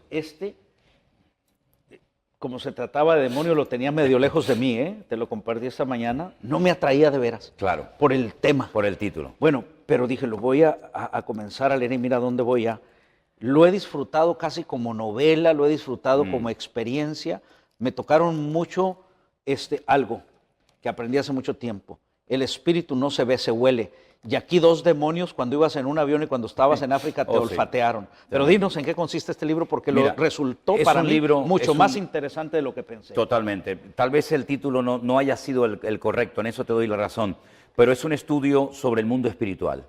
Como se trataba de demonio, lo tenía medio lejos de mí, ¿eh? Te lo compartí esta mañana. No me atraía de veras. Claro. Por el tema. Por el título. Bueno, pero dije, lo voy a comenzar a leer y mira dónde voy ya. Lo he disfrutado casi como novela, lo he disfrutado como experiencia. Me tocaron mucho algo que aprendí hace mucho tiempo. El espíritu no se ve, se huele. Y aquí dos demonios cuando ibas en un avión y cuando estabas en África te olfatearon. Pero dinos en qué consiste este libro porque mira, lo resultó para mí mucho más interesante de lo que pensé. Totalmente. Tal vez el título no haya sido el correcto, en eso te doy la razón. Pero es un estudio sobre el mundo espiritual,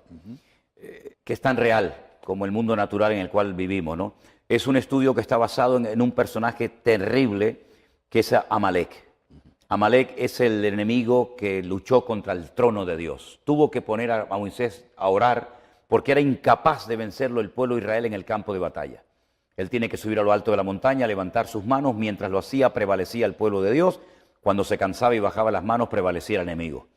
que es tan real como el mundo natural en el cual vivimos, ¿no? Es un estudio que está basado en un personaje terrible que es Amalek. Amalek es el enemigo que luchó contra el trono de Dios. Tuvo que poner a Moisés a orar porque era incapaz de vencerlo el pueblo de Israel en el campo de batalla. Él tiene que subir a lo alto de la montaña, levantar sus manos. Mientras lo hacía, prevalecía el pueblo de Dios. Cuando se cansaba y bajaba las manos, prevalecía el enemigo.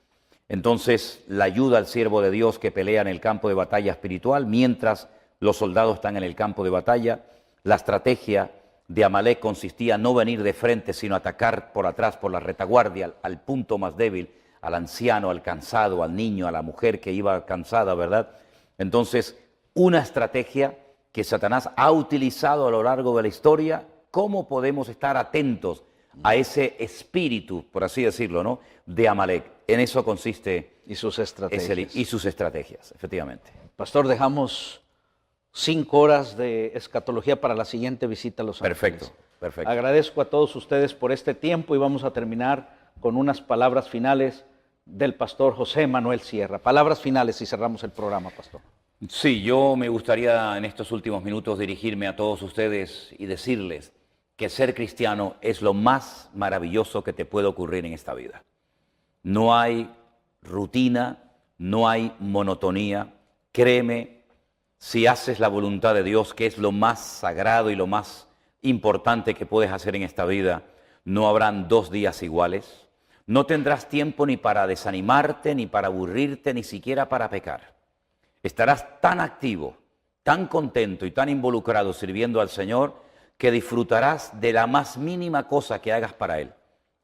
Entonces, la ayuda al siervo de Dios que pelea en el campo de batalla espiritual, mientras los soldados están en el campo de batalla, la estrategia de Amalek consistía en no venir de frente, sino atacar por atrás, por la retaguardia, al punto más débil, al anciano, al cansado, al niño, a la mujer que iba cansada, ¿verdad? Entonces, una estrategia que Satanás ha utilizado a lo largo de la historia. ¿Cómo podemos estar atentos a ese espíritu, por así decirlo, ¿no?, de Amalek? En eso consiste. Y sus estrategias. Y sus estrategias, efectivamente. Pastor, dejamos 5 horas de escatología para la siguiente visita a Los Ángeles. Perfecto, perfecto. Agradezco a todos ustedes por este tiempo y vamos a terminar con unas palabras finales del pastor José Manuel Sierra. Palabras finales y cerramos el programa, pastor. Sí, yo me gustaría en estos últimos minutos dirigirme a todos ustedes y decirles que ser cristiano es lo más maravilloso que te puede ocurrir en esta vida. No hay rutina, no hay monotonía. Créeme, si haces la voluntad de Dios, que es lo más sagrado y lo más importante que puedes hacer en esta vida, no habrán 2 días iguales. No tendrás tiempo ni para desanimarte, ni para aburrirte, ni siquiera para pecar. Estarás tan activo, tan contento y tan involucrado sirviendo al Señor que disfrutarás de la más mínima cosa que hagas para Él.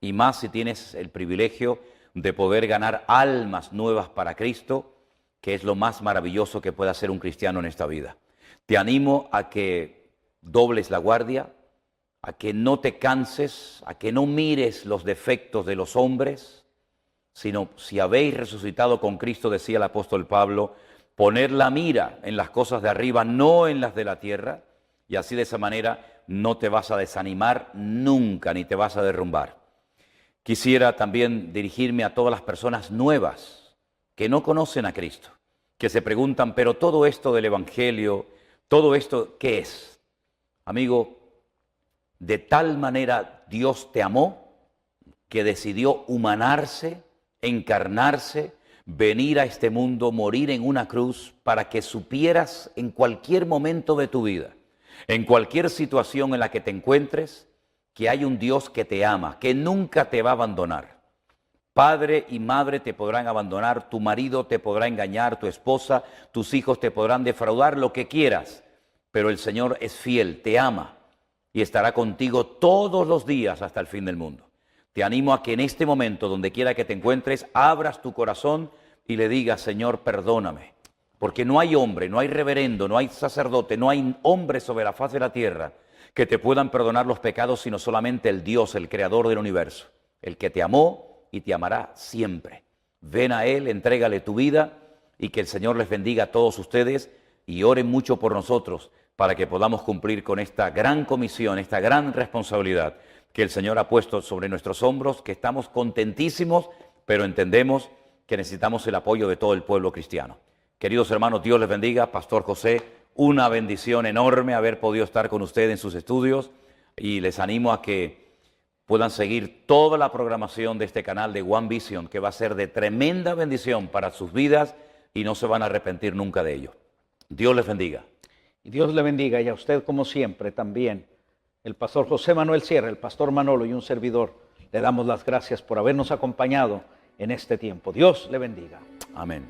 Y más si tienes el privilegio de poder ganar almas nuevas para Cristo, que es lo más maravilloso que puede hacer un cristiano en esta vida. Te animo a que dobles la guardia, a que no te canses, a que no mires los defectos de los hombres, sino si habéis resucitado con Cristo, decía el apóstol Pablo, poner la mira en las cosas de arriba, no en las de la tierra, y así de esa manera no te vas a desanimar nunca, ni te vas a derrumbar. Quisiera también dirigirme a todas las personas nuevas que no conocen a Cristo, que se preguntan, pero todo esto del Evangelio, todo esto, ¿qué es? Amigo, de tal manera Dios te amó que decidió humanarse, encarnarse, venir a este mundo, morir en una cruz para que supieras en cualquier momento de tu vida, en cualquier situación en la que te encuentres, que hay un Dios que te ama, que nunca te va a abandonar. Padre y madre te podrán abandonar, tu marido te podrá engañar, tu esposa, tus hijos te podrán defraudar, lo que quieras, pero el Señor es fiel, te ama y estará contigo todos los días hasta el fin del mundo. Te animo a que en este momento, donde quiera que te encuentres, abras tu corazón y le digas, Señor, perdóname. Porque no hay hombre, no hay reverendo, no hay sacerdote, no hay hombre sobre la faz de la tierra que te puedan perdonar los pecados, sino solamente el Dios, el creador del universo, el que te amó y te amará siempre. Ven a Él, entrégale tu vida y que el Señor les bendiga a todos ustedes y oren mucho por nosotros para que podamos cumplir con esta gran comisión, esta gran responsabilidad que el Señor ha puesto sobre nuestros hombros, que estamos contentísimos, pero entendemos que necesitamos el apoyo de todo el pueblo cristiano. Queridos hermanos, Dios les bendiga. Pastor José, una bendición enorme haber podido estar con ustedes en sus estudios y les animo a que puedan seguir toda la programación de este canal de One Vision, que va a ser de tremenda bendición para sus vidas y no se van a arrepentir nunca de ello. Dios les bendiga. Y Dios le bendiga, y a usted como siempre también. El pastor José Manuel Sierra, el pastor Manolo y un servidor, le damos las gracias por habernos acompañado en este tiempo. Dios le bendiga. Amén.